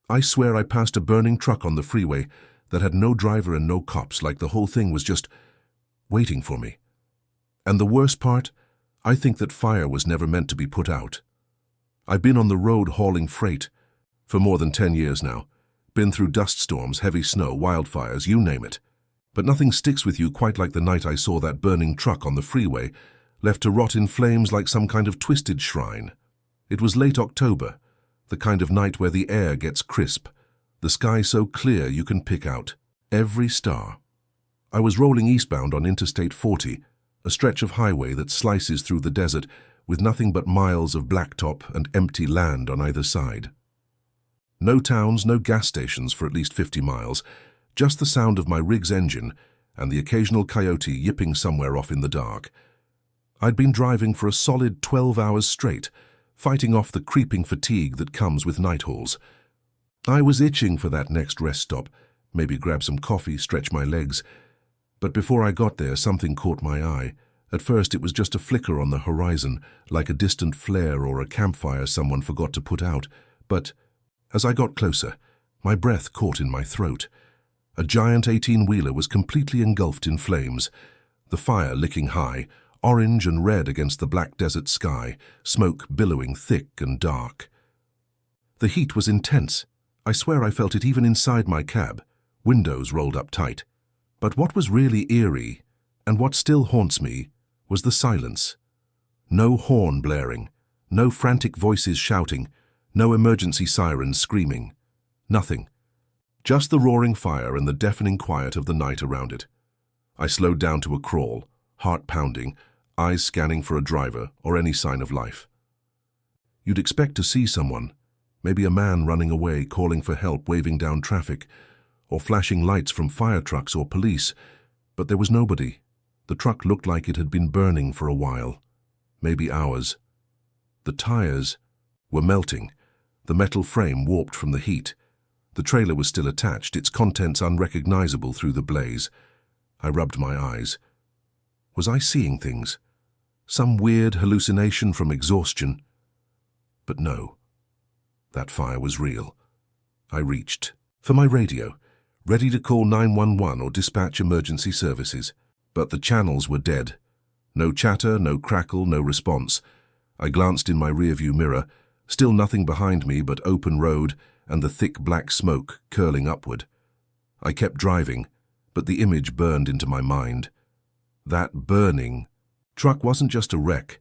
I swear I passed a burning truck on the freeway that had no driver and no cops, like the whole thing was just waiting for me. And the worst part, I think that fire was never meant to be put out. I've been on the road hauling freight for more than 10 years now. Been through dust storms, heavy snow, wildfires, you name it. But nothing sticks with you quite like the night I saw that burning truck on the freeway, left to rot in flames like some kind of twisted shrine. It was late October, the kind of night where the air gets crisp, the sky so clear you can pick out every star. I was rolling eastbound on Interstate 40, a stretch of highway that slices through the desert with nothing but miles of blacktop and empty land on either side. No towns, no gas stations for at least 50 miles, just the sound of my rig's engine and the occasional coyote yipping somewhere off in the dark. I'd been driving for a solid 12 hours straight, fighting off the creeping fatigue that comes with night hauls. I was itching for that next rest stop, maybe grab some coffee, stretch my legs. But before I got there, something caught my eye. At first it was just a flicker on the horizon, like a distant flare or a campfire someone forgot to put out. But as I got closer, my breath caught in my throat. A giant 18-wheeler was completely engulfed in flames, the fire licking high, orange and red against the black desert sky, smoke billowing thick and dark. The heat was intense. I swear I felt it even inside my cab, windows rolled up tight. But what was really eerie, and what still haunts me, was the silence. No horn blaring, no frantic voices shouting, no emergency sirens screaming. Nothing. Just the roaring fire and the deafening quiet of the night around it. I slowed down to a crawl, heart pounding, eyes scanning for a driver or any sign of life. You'd expect to see someone, maybe a man running away, calling for help, waving down traffic, or flashing lights from fire trucks or police, but there was nobody. The truck looked like it had been burning for a while, maybe hours. The tires were melting, the metal frame warped from the heat. The trailer was still attached, its contents unrecognizable through the blaze. I rubbed my eyes. Was I seeing things? Some weird hallucination from exhaustion? But no. That fire was real. I reached for my radio, ready to call 911 or dispatch emergency services. But the channels were dead. No chatter, no crackle, no response. I glanced in my rearview mirror, still nothing behind me but open road and the thick black smoke curling upward. I kept driving, but the image burned into my mind. That burning truck wasn't just a wreck.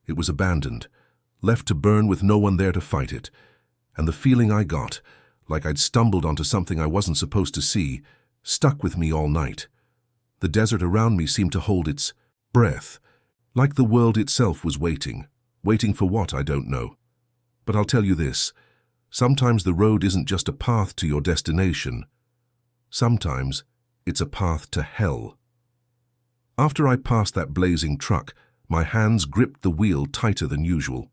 It was abandoned, left to burn with no one there to fight it. And the feeling I got, like I'd stumbled onto something I wasn't supposed to see, stuck with me all night. The desert around me seemed to hold its breath, like the world itself was waiting. Waiting for what, I don't know. But I'll tell you this, sometimes the road isn't just a path to your destination. Sometimes it's a path to hell. After I passed that blazing truck, my hands gripped the wheel tighter than usual.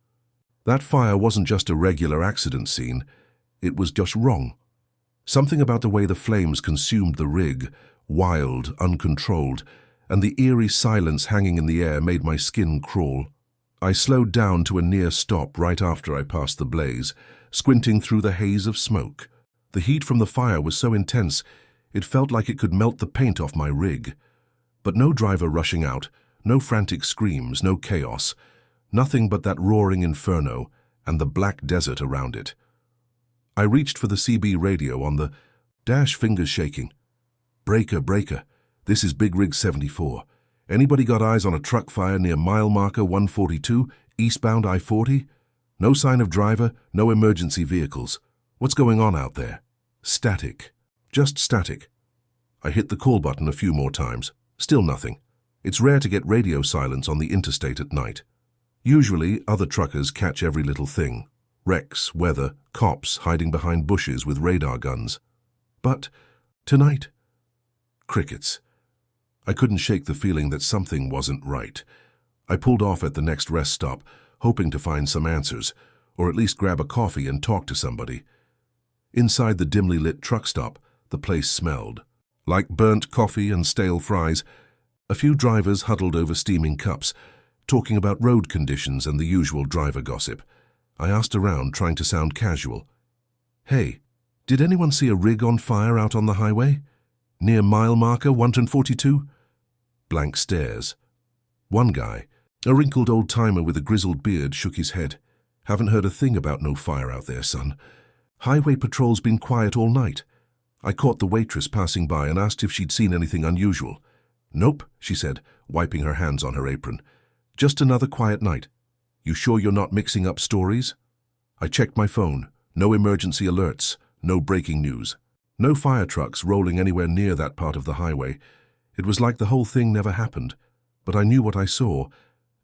That fire wasn't just a regular accident scene, it was just wrong. Something about the way the flames consumed the rig, wild, uncontrolled, and the eerie silence hanging in the air made my skin crawl. I slowed down to a near stop right after I passed the blaze, squinting through the haze of smoke. The heat from the fire was so intense, it felt like it could melt the paint off my rig. But no driver rushing out, no frantic screams, no chaos, nothing but that roaring inferno and the black desert around it. I reached for the CB radio on the dash, fingers shaking. Breaker, breaker, this is Big Rig 74. Anybody got eyes on a truck fire near mile marker 142, eastbound I-40? No sign of driver, no emergency vehicles. What's going on out there? Static. Just static. I hit the call button a few more times. Still nothing. It's rare to get radio silence on the interstate at night. Usually, other truckers catch every little thing. Wrecks, weather, cops hiding behind bushes with radar guns. But tonight, crickets. I couldn't shake the feeling that something wasn't right. I pulled off at the next rest stop, hoping to find some answers, or at least grab a coffee and talk to somebody. Inside the dimly lit truck stop, the place smelled. Like burnt coffee and stale fries, a few drivers huddled over steaming cups, talking about road conditions and the usual driver gossip. I asked around, trying to sound casual. "Hey, Did anyone see a rig on fire out on the highway? Near mile marker 142? Blank stares. One guy, a wrinkled old-timer with a grizzled beard, shook his head. Haven't heard a thing about no fire out there, son. Highway patrol's been quiet all night. I caught the waitress passing by and asked if she'd seen anything unusual. Nope, she said, wiping her hands on her apron. Just another quiet night. You sure you're not mixing up stories? I checked my phone. No emergency alerts, no breaking news. No fire trucks rolling anywhere near that part of the highway. It was like the whole thing never happened. But I knew what I saw,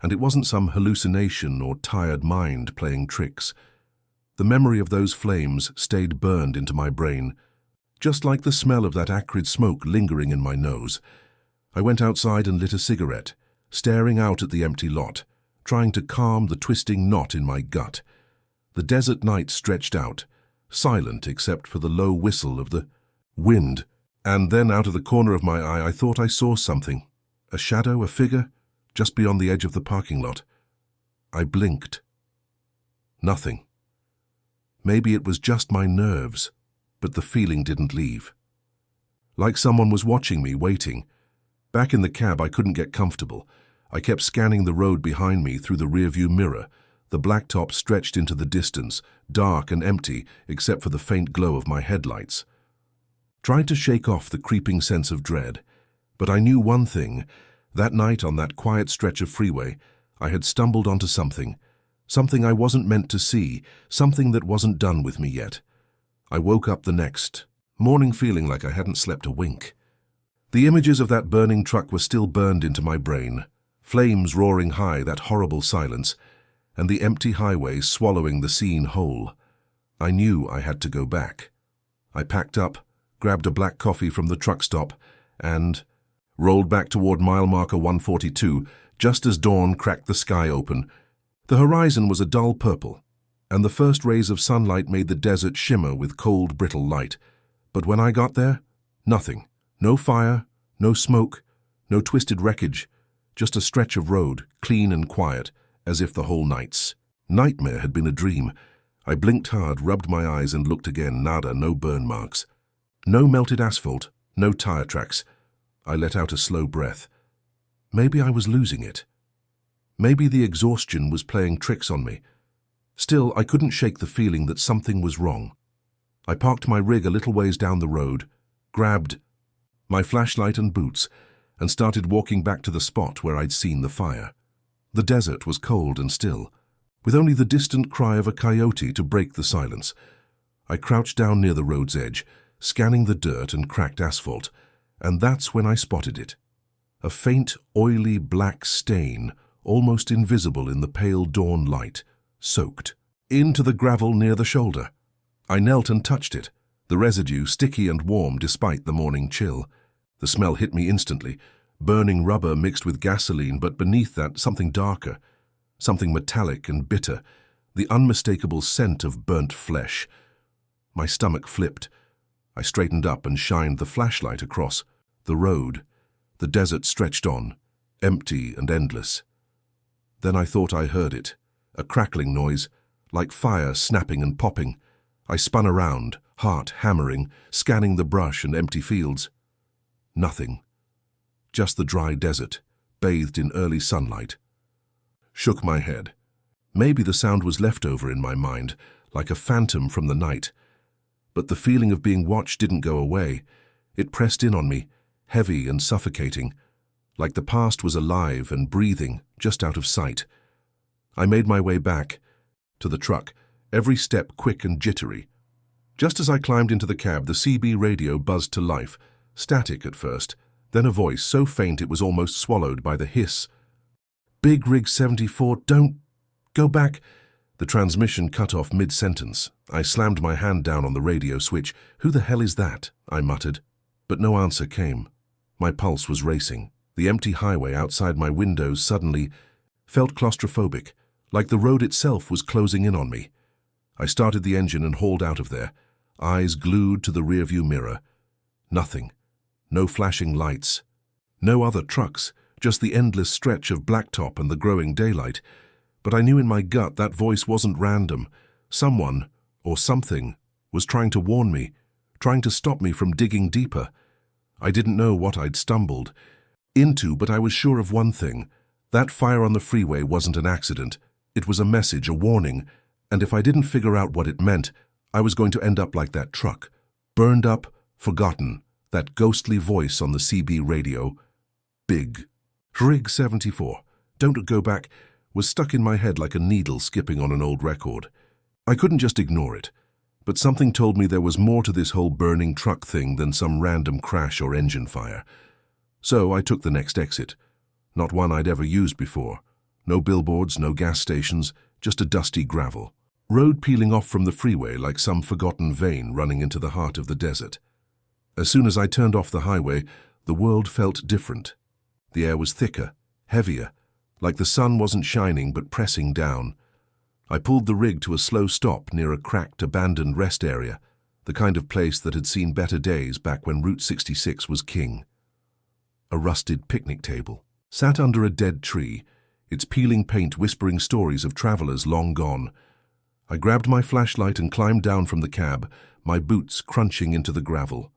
and it wasn't some hallucination or tired mind playing tricks. The memory of those flames stayed burned into my brain, just like the smell of that acrid smoke lingering in my nose. I went outside and lit a cigarette, staring out at the empty lot, trying to calm the twisting knot in my gut. The desert night stretched out, silent except for the low whistle of the wind, and then out of the corner of my eye I thought I saw something. A shadow, a figure, just beyond the edge of the parking lot. I blinked. Nothing. Maybe it was just my nerves, but the feeling didn't leave. Like someone was watching me, waiting. Back in the cab, I couldn't get comfortable. I kept scanning the road behind me through the rearview mirror. The blacktop stretched into the distance, dark and empty except for the faint glow of my headlights. Tried to shake off the creeping sense of dread, but I knew one thing. That night on that quiet stretch of freeway, I had stumbled onto something I wasn't meant to see, something that wasn't done with me yet. I woke up the next morning feeling like I hadn't slept a wink. The images of that burning truck were still burned into my brain, flames roaring high, that horrible silence, and the empty highway swallowing the scene whole. I knew I had to go back. I packed up, grabbed a black coffee from the truck stop, and rolled back toward mile marker 142 just as dawn cracked the sky open. The horizon was a dull purple, and the first rays of sunlight made the desert shimmer with cold, brittle light. But when I got there, nothing. No fire, no smoke, no twisted wreckage, just a stretch of road, clean and quiet, as if the whole night's nightmare had been a dream. I blinked hard, rubbed my eyes and looked again. Nada, no burn marks. No melted asphalt, no tire tracks. I let out a slow breath. Maybe I was losing it. Maybe the exhaustion was playing tricks on me. Still, I couldn't shake the feeling that something was wrong. I parked my rig a little ways down the road, grabbed my flashlight and boots, and started walking back to the spot where I'd seen the fire. The desert was cold and still, with only the distant cry of a coyote to break the silence. I crouched down near the road's edge, scanning the dirt and cracked asphalt, and that's when I spotted it. A faint, oily black stain, almost invisible in the pale dawn light, soaked into the gravel near the shoulder. I knelt and touched it, the residue sticky and warm despite the morning chill. The smell hit me instantly, burning rubber mixed with gasoline, but beneath that something darker, something metallic and bitter, the unmistakable scent of burnt flesh. My stomach flipped. I straightened up and shined the flashlight across the road. The desert stretched on, empty and endless. Then I thought I heard it, a crackling noise, like fire snapping and popping. I spun around, heart hammering, scanning the brush and empty fields. Nothing. Just the dry desert, bathed in early sunlight. Shook my head. Maybe the sound was left over in my mind, like a phantom from the night. But the feeling of being watched didn't go away. It pressed in on me, heavy and suffocating, like the past was alive and breathing, just out of sight. I made my way back to the truck, every step quick and jittery. Just as I climbed into the cab, the CB radio buzzed to life, static at first, then a voice so faint it was almost swallowed by the hiss. "Big Rig 74, don't go back." The transmission cut off mid-sentence. I slammed my hand down on the radio switch. "Who the hell is that?" I muttered. But no answer came. My pulse was racing. The empty highway outside my windows suddenly felt claustrophobic, like the road itself was closing in on me. I started the engine and hauled out of there, eyes glued to the rearview mirror. Nothing. No flashing lights. No other trucks, just the endless stretch of blacktop and the growing daylight. But I knew in my gut that voice wasn't random. Someone, or something, was trying to warn me, trying to stop me from digging deeper. I didn't know what I'd stumbled into, but I was sure of one thing. That fire on the freeway wasn't an accident. It was a message, a warning, and if I didn't figure out what it meant, I was going to end up like that truck, burned up, forgotten, that ghostly voice on the CB radio. Big. Rig 74, don't go back, was stuck in my head like a needle skipping on an old record. I couldn't just ignore it, but something told me there was more to this whole burning truck thing than some random crash or engine fire. So I took the next exit, not one I'd ever used before. No billboards, no gas stations, just a dusty gravel road peeling off from the freeway like some forgotten vein running into the heart of the desert. As soon as I turned off the highway, the world felt different. The air was thicker, heavier, like the sun wasn't shining but pressing down. I pulled the rig to a slow stop near a cracked, abandoned rest area, the kind of place that had seen better days back when Route 66 was king. A rusted picnic table sat under a dead tree, its peeling paint whispering stories of travelers long gone. I grabbed my flashlight and climbed down from the cab, my boots crunching into the gravel.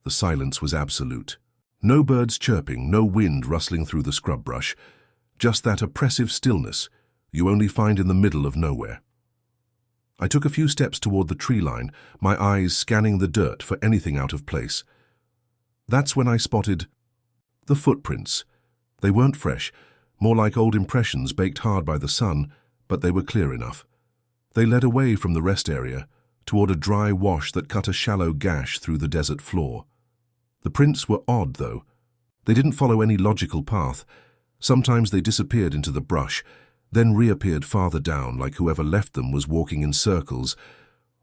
The silence was absolute. No birds chirping, no wind rustling through the scrub brush, just that oppressive stillness you only find in the middle of nowhere. I took a few steps toward the tree line, my eyes scanning the dirt for anything out of place. That's when I spotted the footprints. They weren't fresh, more like old impressions baked hard by the sun, but they were clear enough. They led away from the rest area, toward a dry wash that cut a shallow gash through the desert floor. The prints were odd, though. They didn't follow any logical path. Sometimes they disappeared into the brush, then reappeared farther down, like whoever left them was walking in circles,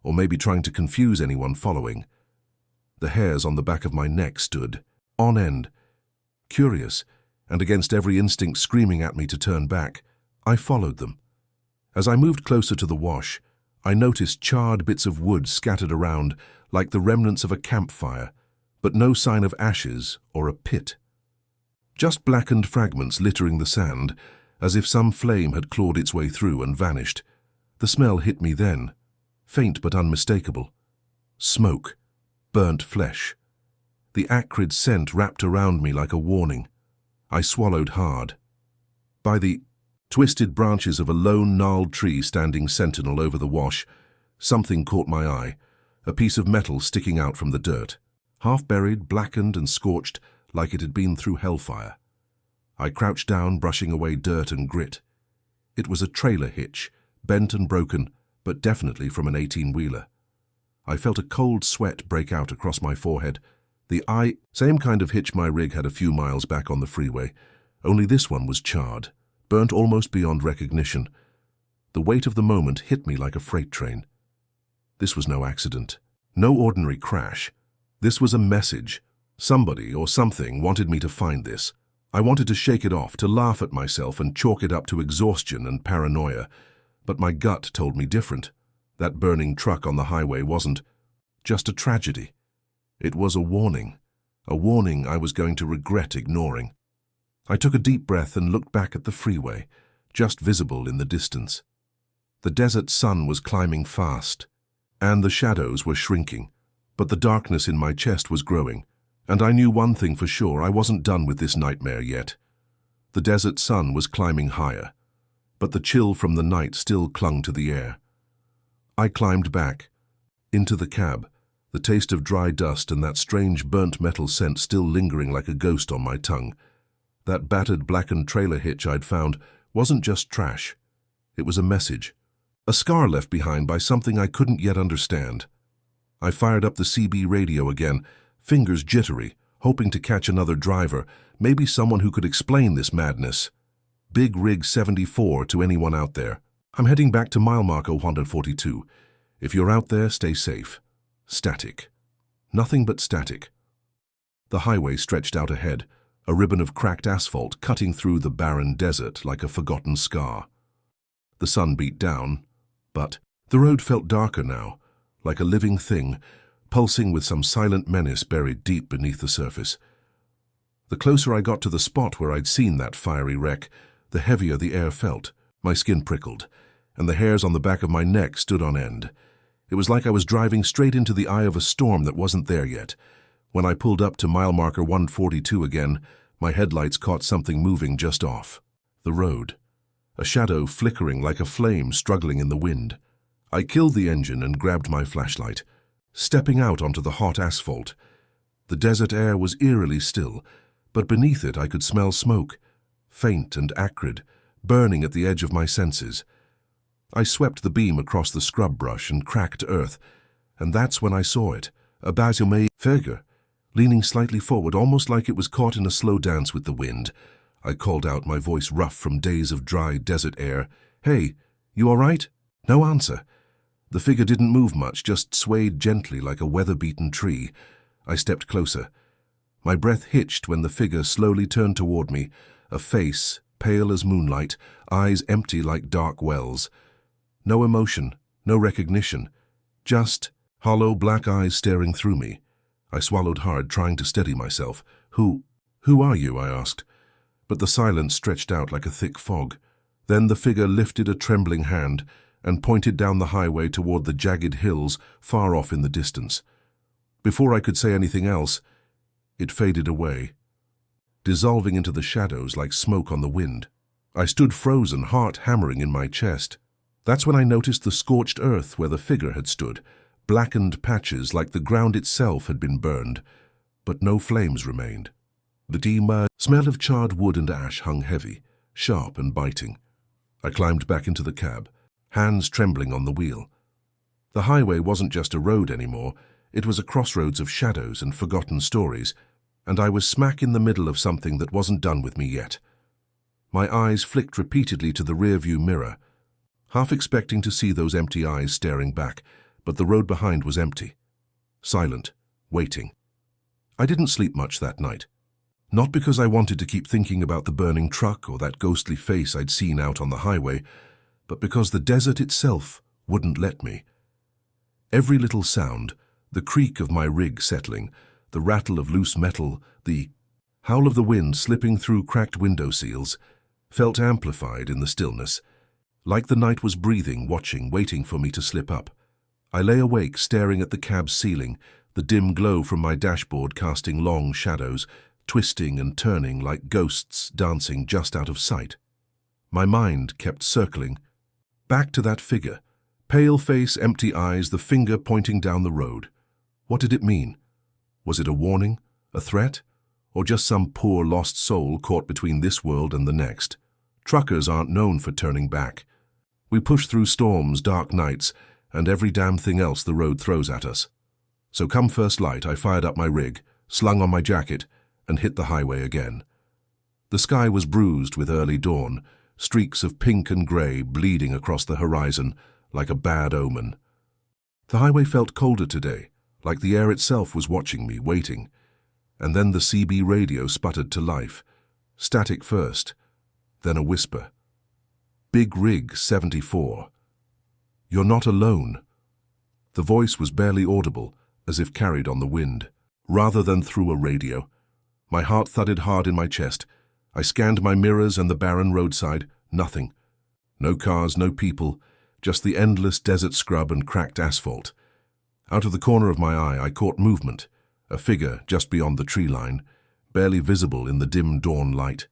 or maybe trying to confuse anyone following. The hairs on the back of my neck stood on end. Curious, and against every instinct screaming at me to turn back, I followed them. As I moved closer to the wash, I noticed charred bits of wood scattered around like the remnants of a campfire, but no sign of ashes or a pit. Just blackened fragments littering the sand, as if some flame had clawed its way through and vanished. The smell hit me then, faint but unmistakable. Smoke, burnt flesh. The acrid scent wrapped around me like a warning. I swallowed hard. By the twisted branches of a lone gnarled tree standing sentinel over the wash, something caught my eye, a piece of metal sticking out from the dirt, half-buried, blackened and scorched like it had been through hellfire. I crouched down, brushing away dirt and grit. It was a trailer hitch, bent and broken, but definitely from an 18-wheeler. I felt a cold sweat break out across my forehead. Same kind of hitch my rig had a few miles back on the freeway, only this one was charred, burnt almost beyond recognition. The weight of the moment hit me like a freight train. This was no accident, no ordinary crash. This was a message. Somebody or something wanted me to find this. I wanted to shake it off, to laugh at myself and chalk it up to exhaustion and paranoia, but my gut told me different. That burning truck on the highway wasn't just a tragedy. It was a warning I was going to regret ignoring. I took a deep breath and looked back at the freeway, just visible in the distance. The desert sun was climbing fast, and the shadows were shrinking, but the darkness in my chest was growing, and I knew one thing for sure: I wasn't done with this nightmare yet. The desert sun was climbing higher, but the chill from the night still clung to the air. I climbed back, into the cab, the taste of dry dust and that strange burnt metal scent still lingering like a ghost on my tongue. That battered, blackened trailer hitch I'd found wasn't just trash. It was a message, a scar left behind by something I couldn't yet understand. I fired up the CB radio again, fingers jittery, hoping to catch another driver, maybe someone who could explain this madness. Big Rig 74 to anyone out there. I'm heading back to mile marker 142. If you're out there, stay safe. Static. Nothing but static. The highway stretched out ahead, a ribbon of cracked asphalt cutting through the barren desert like a forgotten scar. The sun beat down, but the road felt darker now, like a living thing, pulsing with some silent menace buried deep beneath the surface. The closer I got to the spot where I'd seen that fiery wreck, the heavier the air felt. My skin prickled, and the hairs on the back of my neck stood on end. It was like I was driving straight into the eye of a storm that wasn't there yet. When I pulled up to mile marker 142 again, my headlights caught something moving just off the road. A shadow flickering like a flame struggling in the wind. I killed the engine and grabbed my flashlight, stepping out onto the hot asphalt. The desert air was eerily still, but beneath it I could smell smoke, faint and acrid, burning at the edge of my senses. I swept the beam across the scrub brush and cracked earth, and that's when I saw it, a Basumé figure, leaning slightly forward, almost like it was caught in a slow dance with the wind. I called out, my voice rough from days of dry desert air. "Hey, you all right?" No answer. The figure didn't move much, just swayed gently like a weather-beaten tree. I stepped closer. My breath hitched when the figure slowly turned toward me, a face pale as moonlight, eyes empty like dark wells. No emotion, no recognition, just hollow black eyes staring through me. I swallowed hard, trying to steady myself. Who are you?" I asked. But the silence stretched out like a thick fog. Then the figure lifted a trembling hand and pointed down the highway toward the jagged hills far off in the distance. Before I could say anything else, it faded away, dissolving into the shadows like smoke on the wind. I stood frozen, heart hammering in my chest. That's when I noticed the scorched earth where the figure had stood, blackened patches like the ground itself had been burned, but no flames remained. The smell of charred wood and ash hung heavy, sharp and biting. I climbed back into the cab, hands trembling on the wheel. The highway wasn't just a road anymore, it was a crossroads of shadows and forgotten stories, and I was smack in the middle of something that wasn't done with me yet. My eyes flicked repeatedly to the rearview mirror, half expecting to see those empty eyes staring back, but the road behind was empty, silent, waiting. I didn't sleep much that night. Not because I wanted to keep thinking about the burning truck or that ghostly face I'd seen out on the highway, but because the desert itself wouldn't let me. Every little sound, the creak of my rig settling, the rattle of loose metal, the howl of the wind slipping through cracked window seals, felt amplified in the stillness, like the night was breathing, watching, waiting for me to slip up. I lay awake, staring at the cab's ceiling, the dim glow from my dashboard casting long shadows, twisting and turning like ghosts dancing just out of sight. My mind kept circling, back to that figure, pale face, empty eyes, the finger pointing down the road. What did it mean? Was it a warning, a threat, or just some poor lost soul caught between this world and the next? Truckers aren't known for turning back. We push through storms, dark nights, and every damn thing else the road throws at us. So come first light, I fired up my rig, slung on my jacket, and hit the highway again. The sky was bruised with early dawn, streaks of pink and grey bleeding across the horizon like a bad omen. The highway felt colder today, like the air itself was watching me, waiting. And then the CB radio sputtered to life, static first, then a whisper. "Big Rig 74. You're not alone." The voice was barely audible, as if carried on the wind, rather than through a radio. My heart thudded hard in my chest. I scanned my mirrors and the barren roadside. Nothing. No cars, no people, just the endless desert scrub and cracked asphalt. Out of the corner of my eye, I caught movement, a figure just beyond the tree line, barely visible in the dim dawn light.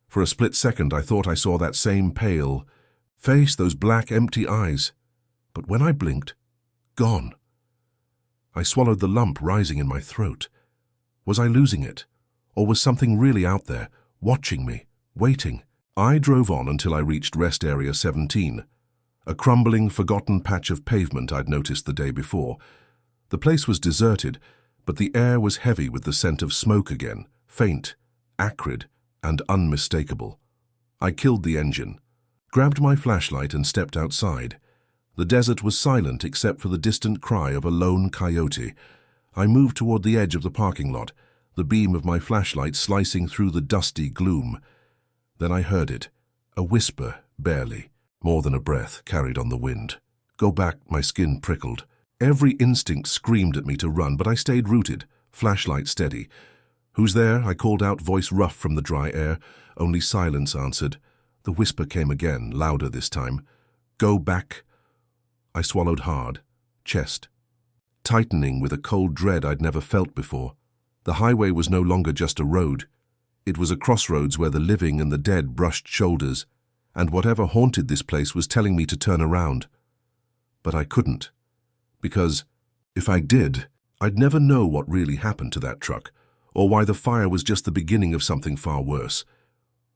For a split second, I thought I saw that same pale face, those black, empty eyes. But when I blinked, gone. I swallowed the lump rising in my throat. Was I losing it? Or was something really out there, watching me, waiting? I drove on until I reached Rest Area 17, a crumbling, forgotten patch of pavement I'd noticed the day before. The place was deserted, but the air was heavy with the scent of smoke again, faint, acrid, and unmistakable. I killed the engine, grabbed my flashlight and stepped outside. The desert was silent except for the distant cry of a lone coyote. I moved toward the edge of the parking lot, the beam of my flashlight slicing through the dusty gloom. Then I heard it, a whisper, barely, more than a breath carried on the wind. "Go back," my skin prickled. Every instinct screamed at me to run, but I stayed rooted, flashlight steady. "Who's there?" I called out, voice rough from the dry air. Only silence answered. The whisper came again, louder this time. "Go back." I swallowed hard, chest, tightening with a cold dread I'd never felt before. The highway was no longer just a road. It was a crossroads where the living and the dead brushed shoulders, and whatever haunted this place was telling me to turn around. But I couldn't, because if I did, I'd never know what really happened to that truck, or why the fire was just the beginning of something far worse.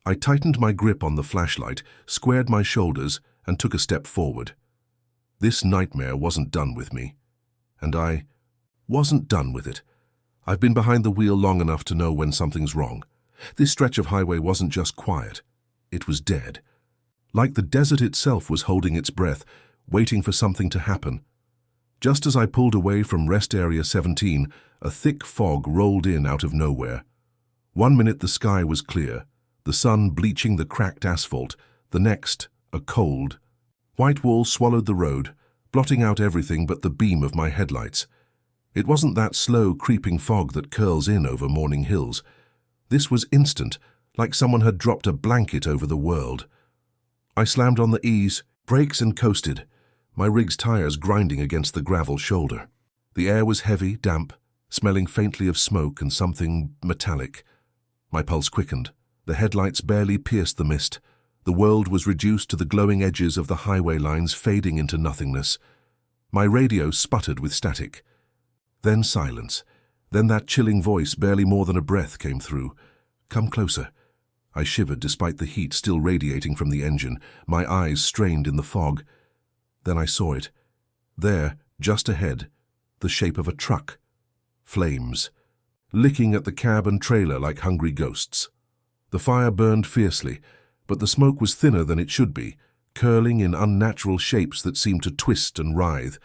I tightened my grip on the flashlight, squared my shoulders, and took a step forward. This nightmare wasn't done with me. And I wasn't done with it. I've been behind the wheel long enough to know when something's wrong. This stretch of highway wasn't just quiet. It was dead. Like the desert itself was holding its breath, waiting for something to happen. Just as I pulled away from Rest Area 17, a thick fog rolled in out of nowhere. 1 minute the sky was clear, the sun bleaching the cracked asphalt. The next, a cold, white wall swallowed the road, blotting out everything but the beam of my headlights. It wasn't that slow, creeping fog that curls in over morning hills. This was instant, like someone had dropped a blanket over the world. I slammed on the ease, brakes, and coasted, my rig's tires grinding against the gravel shoulder. The air was heavy, damp, smelling faintly of smoke and something metallic. My pulse quickened. The headlights barely pierced the mist. The world was reduced to the glowing edges of the highway lines fading into nothingness. My radio sputtered with static. Then silence. Then that chilling voice, barely more than a breath, came through. "Come closer." I shivered despite the heat still radiating from the engine, my eyes strained in the fog. Then I saw it. There, just ahead, the shape of a truck. Flames, licking at the cab and trailer like hungry ghosts. The fire burned fiercely, but the smoke was thinner than it should be, curling in unnatural shapes that seemed to twist and writhe,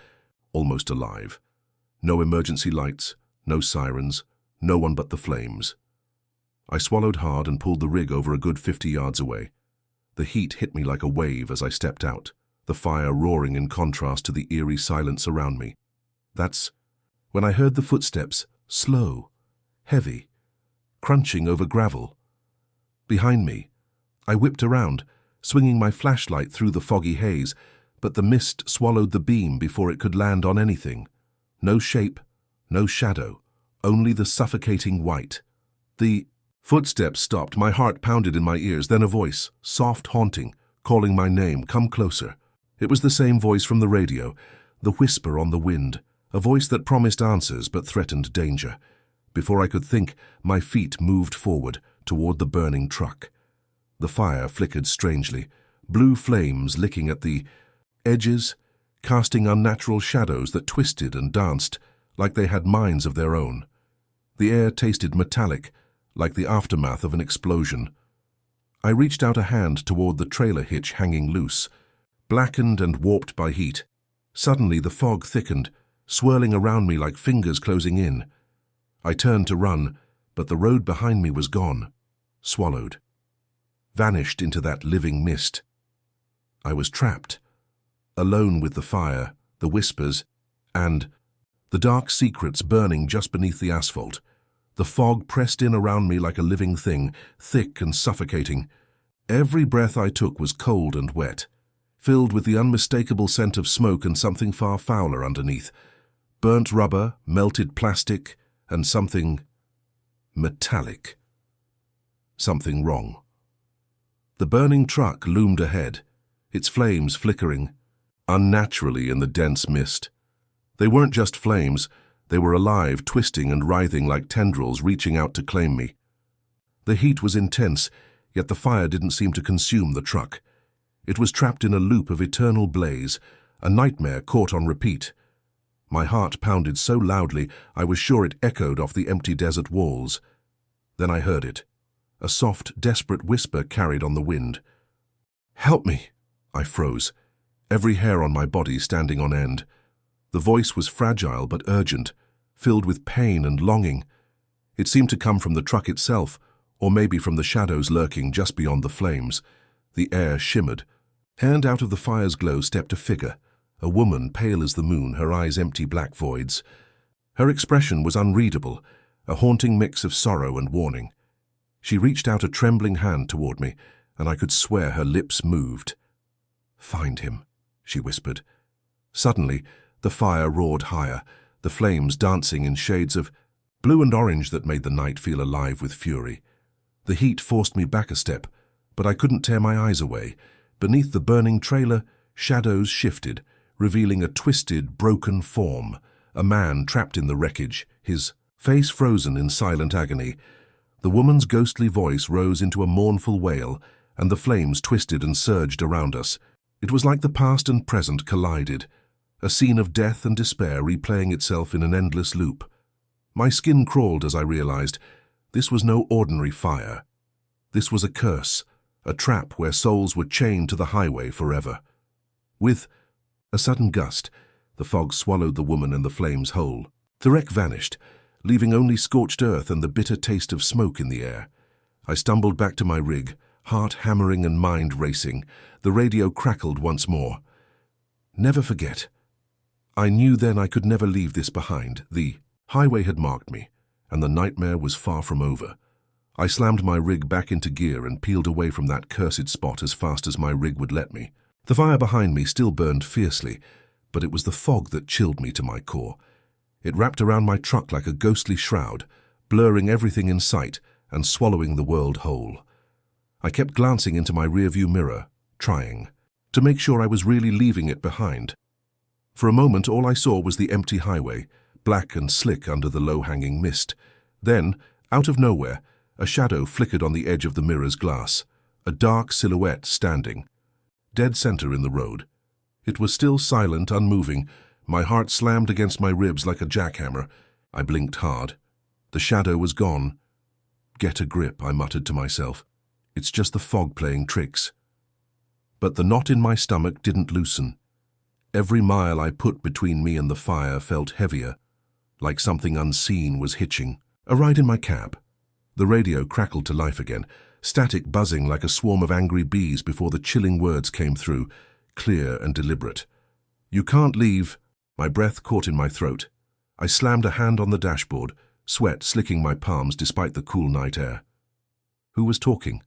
almost alive. No emergency lights, no sirens, no one but the flames. I swallowed hard and pulled the rig over a good 50 yards away. The heat hit me like a wave as I stepped out, the fire roaring in contrast to the eerie silence around me. That's when I heard the footsteps, slow, heavy, crunching over gravel. Behind me, I whipped around, swinging my flashlight through the foggy haze, but the mist swallowed the beam before it could land on anything. No shape, no shadow, only the suffocating white. The footsteps stopped, my heart pounded in my ears, then a voice, soft, haunting, calling my name, "Come closer." It was the same voice from the radio, the whisper on the wind, a voice that promised answers but threatened danger. Before I could think, my feet moved forward, toward the burning truck. The fire flickered strangely, blue flames licking at the edges, casting unnatural shadows that twisted and danced like they had minds of their own. The air tasted metallic, like the aftermath of an explosion. I reached out a hand toward the trailer hitch hanging loose, blackened and warped by heat. Suddenly the fog thickened, swirling around me like fingers closing in. I turned to run, but the road behind me was gone, swallowed, vanished into that living mist. I was trapped, alone with the fire, the whispers, and the dark secrets burning just beneath the asphalt. The fog pressed in around me like a living thing, thick and suffocating. Every breath I took was cold and wet, filled with the unmistakable scent of smoke and something far fouler underneath. Burnt rubber, melted plastic, and something metallic. Something wrong. The burning truck loomed ahead, its flames flickering unnaturally in the dense mist. They weren't just flames, they were alive, twisting and writhing like tendrils reaching out to claim me. The heat was intense, yet the fire didn't seem to consume the truck. It was trapped in a loop of eternal blaze, a nightmare caught on repeat. My heart pounded so loudly I was sure it echoed off the empty desert walls. Then I heard it, a soft, desperate whisper carried on the wind. "Help me!" I froze, every hair on my body standing on end. The voice was fragile but urgent, filled with pain and longing. It seemed to come from the truck itself, or maybe from the shadows lurking just beyond the flames. The air shimmered. And out of the fire's glow stepped a figure, a woman pale as the moon, her eyes empty black voids. Her expression was unreadable, a haunting mix of sorrow and warning. She reached out a trembling hand toward me, and I could swear her lips moved. "Find him," she whispered. Suddenly, The fire roared higher, the flames dancing in shades of blue and orange that made the night feel alive with fury. The heat forced me back a step, but I couldn't tear my eyes away. Beneath the burning trailer, shadows shifted, revealing a twisted, broken form, a man trapped in the wreckage, his face frozen in silent agony. The woman's ghostly voice rose into a mournful wail, and the flames twisted and surged around us. It was like the past and present collided, a scene of death and despair replaying itself in an endless loop. My skin crawled as I realized this was no ordinary fire. This was a curse, a trap where souls were chained to the highway forever. With a sudden gust, the fog swallowed the woman and the flames whole. The wreck vanished, leaving only scorched earth and the bitter taste of smoke in the air. I stumbled back to my rig, heart hammering and mind racing. The radio crackled once more. Never forget. I knew then I could never leave this behind. The highway had marked me, and the nightmare was far from over. I slammed my rig back into gear and peeled away from that cursed spot as fast as my rig would let me. The fire behind me still burned fiercely, but it was the fog that chilled me to my core. It wrapped around my truck like a ghostly shroud, blurring everything in sight and swallowing the world whole. I kept glancing into my rearview mirror, trying to make sure I was really leaving it behind. For a moment, all I saw was the empty highway, black and slick under the low-hanging mist. Then, out of nowhere, a shadow flickered on the edge of the mirror's glass, a dark silhouette standing, dead center in the road. It was still silent, unmoving. My heart slammed against my ribs like a jackhammer. I blinked hard. The shadow was gone. Get a grip, I muttered to myself. It's just the fog playing tricks. But the knot in my stomach didn't loosen. Every mile I put between me and the fire felt heavier, like something unseen was hitching. A ride in my cab. The radio crackled to life again, static buzzing like a swarm of angry bees before the chilling words came through, clear and deliberate. You can't leave. My breath caught in my throat. I slammed a hand on the dashboard, sweat slicking my palms despite the cool night air. Who was talking?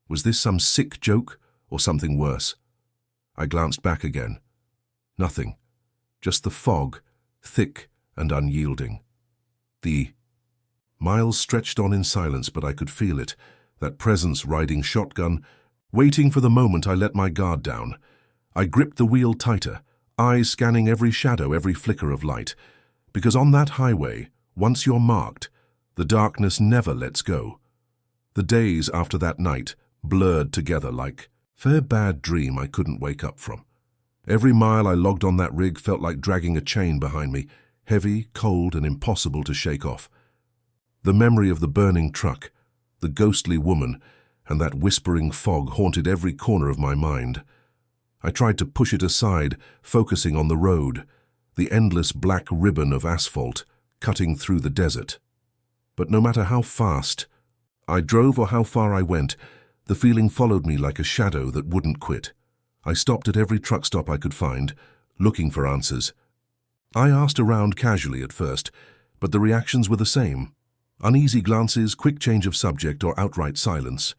Was this some sick joke or something worse? I glanced back again. Nothing. Just the fog, thick and unyielding. The miles stretched on in silence, but I could feel it, that presence riding shotgun, waiting for the moment I let my guard down. I gripped the wheel tighter, eyes scanning every shadow, every flicker of light. Because on that highway, once you're marked, the darkness never lets go. The days after that night blurred together like a bad dream I couldn't wake up from. Every mile I logged on that rig felt like dragging a chain behind me, heavy, cold, and impossible to shake off. The memory of the burning truck, the ghostly woman, and that whispering fog haunted every corner of my mind. I tried to push it aside, focusing on the road, the endless black ribbon of asphalt cutting through the desert. But no matter how fast I drove or how far I went, the feeling followed me like a shadow that wouldn't quit. I stopped at every truck stop I could find, looking for answers. I asked around casually at first, but the reactions were the same. Uneasy glances, quick change of subject, or outright silence.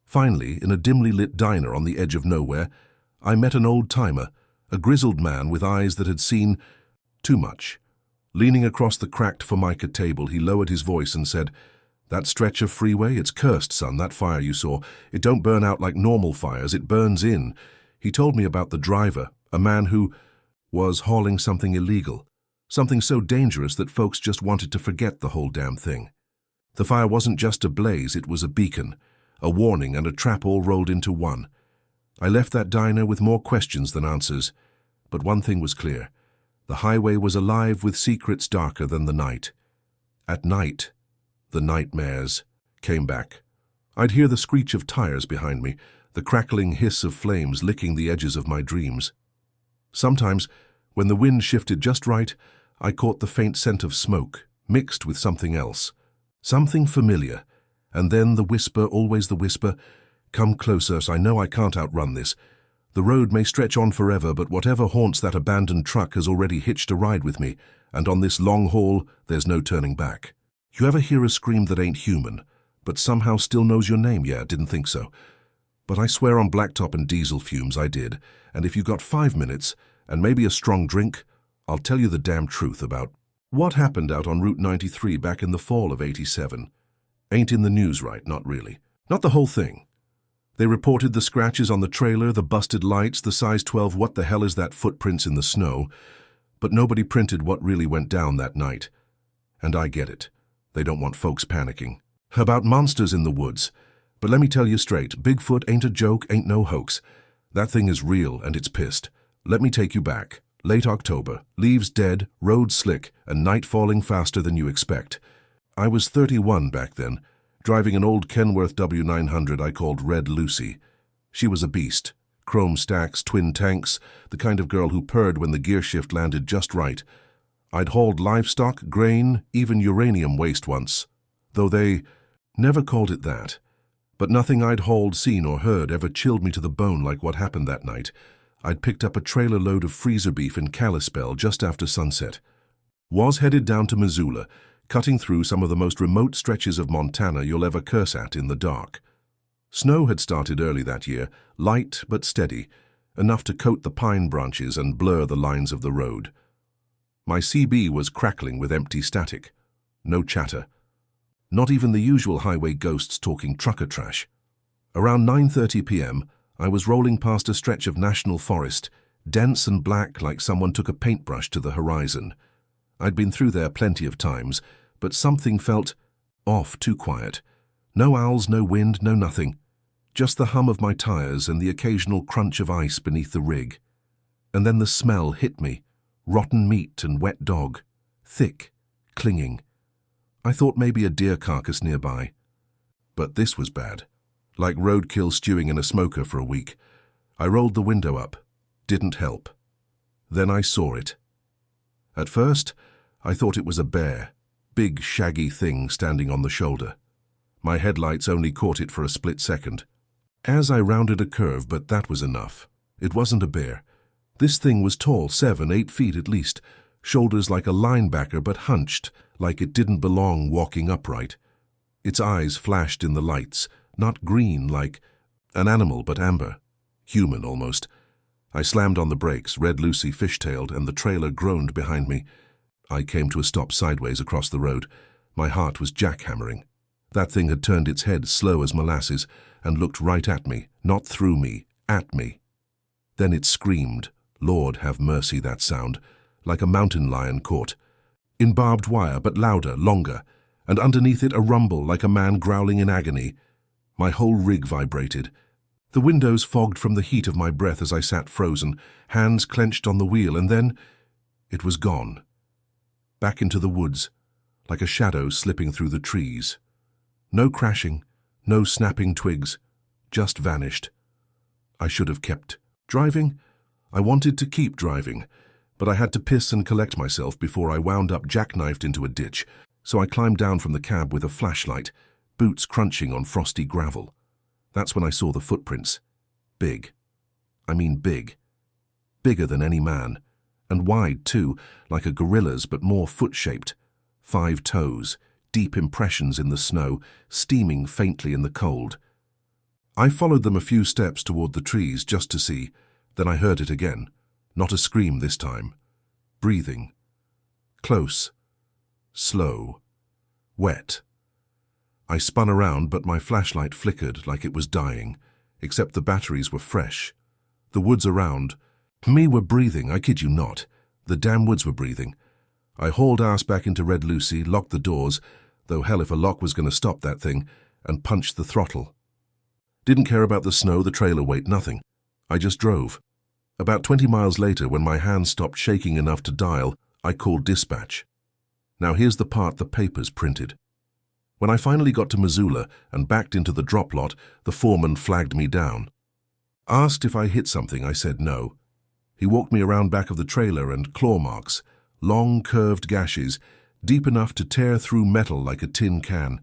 Finally, in a dimly lit diner on the edge of nowhere, I met an old-timer, a grizzled man with eyes that had seen too much. Leaning across the cracked formica table, he lowered his voice and said, "That stretch of freeway, it's cursed, son, that fire you saw. It don't burn out like normal fires, it burns in." He told me about the driver, a man who was hauling something illegal, something so dangerous that folks just wanted to forget the whole damn thing. The fire wasn't just a blaze, it was a beacon, a warning and a trap all rolled into one. I left that diner with more questions than answers, but one thing was clear. The highway was alive with secrets darker than the night. At night, the nightmares came back. I'd hear the screech of tires behind me, the crackling hiss of flames licking the edges of my dreams. Sometimes, when the wind shifted just right, I caught the faint scent of smoke, mixed with something else. Something familiar. And then the whisper, always the whisper, "Come closer, I know I can't outrun this. The road may stretch on forever, but whatever haunts that abandoned truck has already hitched a ride with me, and on this long haul, there's no turning back." You ever hear a scream that ain't human, but somehow still knows your name? Yeah, didn't think so. But I swear on blacktop and diesel fumes I did, and if you got 5 minutes, and maybe a strong drink, I'll tell you the damn truth about what happened out on Route 93 back in the fall of '87. Ain't in the news, right? Not really. Not the whole thing. They reported the scratches on the trailer, the busted lights, the size 12 what the hell is that footprints in the snow, but nobody printed what really went down that night. And I get it. They don't want folks panicking about monsters in the woods. But let me tell you straight, Bigfoot ain't a joke, ain't no hoax. That thing is real and it's pissed. Let me take you back. Late October, leaves dead, roads slick, and night falling faster than you expect. I was 31 back then, driving an old Kenworth W900 I called Red Lucy. She was a beast. Chrome stacks, twin tanks, the kind of girl who purred when the gear shift landed just right. I'd hauled livestock, grain, even uranium waste once, though they never called it that. But nothing I'd hauled, seen, or heard ever chilled me to the bone like what happened that night. I'd picked up a trailer load of freezer beef in Kalispell just after sunset. Was headed down to Missoula, cutting through some of the most remote stretches of Montana you'll ever curse at in the dark. Snow had started early that year, light but steady, enough to coat the pine branches and blur the lines of the road. My CB was crackling with empty static. No chatter. Not even the usual highway ghosts talking trucker trash. Around 9:30 p.m., I was rolling past a stretch of national forest, dense and black like someone took a paintbrush to the horizon. I'd been through there plenty of times, but something felt off, too quiet. No owls, no wind, no nothing. Just the hum of my tires and the occasional crunch of ice beneath the rig. And then the smell hit me. Rotten meat and wet dog. Thick, clinging. I thought maybe a deer carcass nearby. But this was bad. Like roadkill stewing in a smoker for a week. I rolled the window up. Didn't help. Then I saw it. At first, I thought it was a bear. Big, shaggy thing standing on the shoulder. My headlights only caught it for a split second. As I rounded a curve, but that was enough. It wasn't a bear. This thing was tall, 7, 8 feet at least. Shoulders like a linebacker, but hunched, like it didn't belong walking upright. Its eyes flashed in the lights, not green like an animal, but amber. Human, almost. I slammed on the brakes, Red Lucy fishtailed, and the trailer groaned behind me. I came to a stop sideways across the road. My heart was jackhammering. That thing had turned its head slow as molasses and looked right at me, not through me, at me. Then it screamed. Lord have mercy, that sound, like a mountain lion caught. In barbed wire, but louder, longer, and underneath it a rumble like a man growling in agony. My whole rig vibrated. The windows fogged from the heat of my breath as I sat frozen, hands clenched on the wheel, and then it was gone. Back into the woods, like a shadow slipping through the trees. No crashing, no snapping twigs, just vanished. I should have kept driving. I wanted to keep driving, but I had to piss and collect myself before I wound up jackknifed into a ditch, so I climbed down from the cab with a flashlight, boots crunching on frosty gravel. That's when I saw the footprints. Big. I mean big. Bigger than any man. And wide, too, like a gorilla's, but more foot-shaped. 5 toes, deep impressions in the snow, steaming faintly in the cold. I followed them a few steps toward the trees just to see. Then I heard it again. Not a scream this time. Breathing. Close. Slow. Wet. I spun around, but my flashlight flickered like it was dying, except the batteries were fresh. The woods around me were breathing, I kid you not. The damn woods were breathing. I hauled ass back into Red Lucy, locked the doors, though hell if a lock was going to stop that thing, and punched the throttle. Didn't care about the snow, the trailer weight, nothing. I just drove. About 20 miles later, when my hands stopped shaking enough to dial, I called dispatch. Now here's the part the papers printed. When I finally got to Missoula and backed into the drop lot, the foreman flagged me down. Asked if I hit something, I said no. He walked me around back of the trailer and claw marks, long curved gashes, deep enough to tear through metal like a tin can.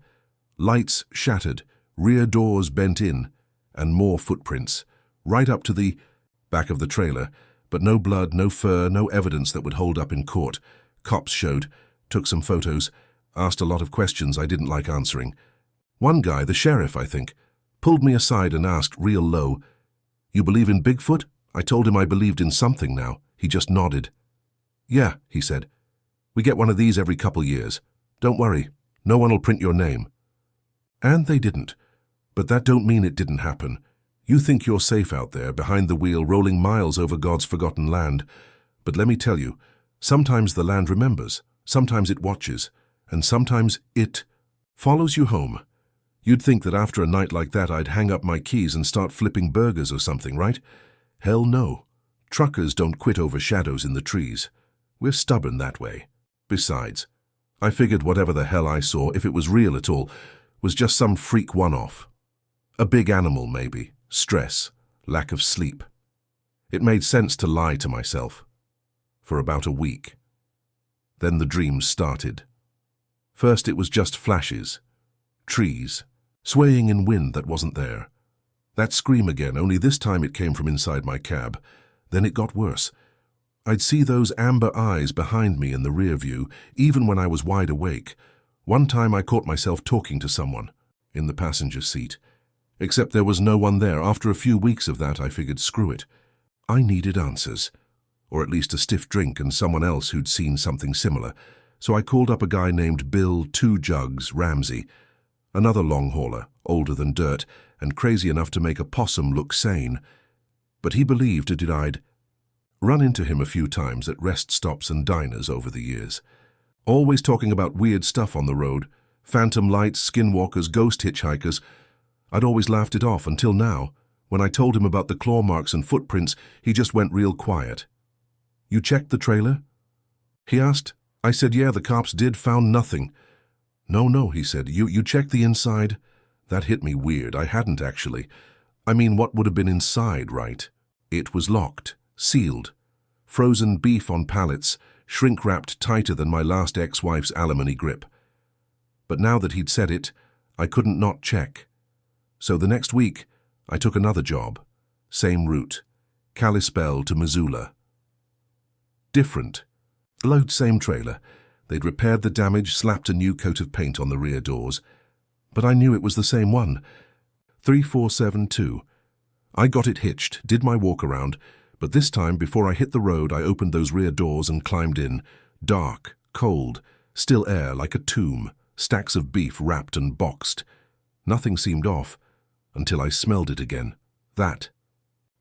Lights shattered, rear doors bent in, and more footprints, right up to the back of the trailer, but no blood, no fur, no evidence that would hold up in court. Cops showed, took some photos, asked a lot of questions I didn't like answering. One guy, the sheriff, I think, pulled me aside and asked real low, "You believe in Bigfoot?" I told him I believed in something now. He just nodded. Yeah, he said. We get one of these every couple years. Don't worry, no one will print your name. And they didn't. But that don't mean it didn't happen. You think you're safe out there, behind the wheel, rolling miles over God's forgotten land. But let me tell you, sometimes the land remembers, sometimes it watches, and sometimes it follows you home. You'd think that after a night like that I'd hang up my keys and start flipping burgers or something, right? Hell no. Truckers don't quit over shadows in the trees. We're stubborn that way. Besides, I figured whatever the hell I saw, if it was real at all, was just some freak one-off. A big animal, maybe. Stress. Lack of sleep. It made sense to lie to myself. For about a week. Then the dreams started. First it was just flashes. Trees. Swaying in wind that wasn't there. That scream again, only this time it came from inside my cab. Then it got worse. I'd see those amber eyes behind me in the rear view, even when I was wide awake. One time I caught myself talking to someone, in the passenger seat. Except there was no one there. After a few weeks of that, I figured, screw it. I needed answers. Or at least a stiff drink and someone else who'd seen something similar. So I called up a guy named Bill Two Jugs Ramsey, another long hauler, older than dirt, and crazy enough to make a possum look sane. But he believed that I'd run into him a few times at rest stops and diners over the years. Always talking about weird stuff on the road, phantom lights, skinwalkers, ghost hitchhikers. I'd always laughed it off until now. When I told him about the claw marks and footprints, he just went real quiet. You checked the trailer? He asked. I said, yeah, the cops did, found nothing. No, he said. You checked the inside? That hit me weird. I hadn't actually. I mean, what would have been inside, right? It was locked, sealed. Frozen beef on pallets, shrink-wrapped tighter than my last ex-wife's alimony grip. But now that he'd said it, I couldn't not check. So the next week, I took another job. Same route. Kalispell to Missoula. Different. Load same trailer. They'd repaired the damage, slapped a new coat of paint on the rear doors. But I knew it was the same one. 3472. I got it hitched, did my walk around, but this time, before I hit the road, I opened those rear doors and climbed in. Dark, cold, still air like a tomb, stacks of beef wrapped and boxed. Nothing seemed off, until I smelled it again. That.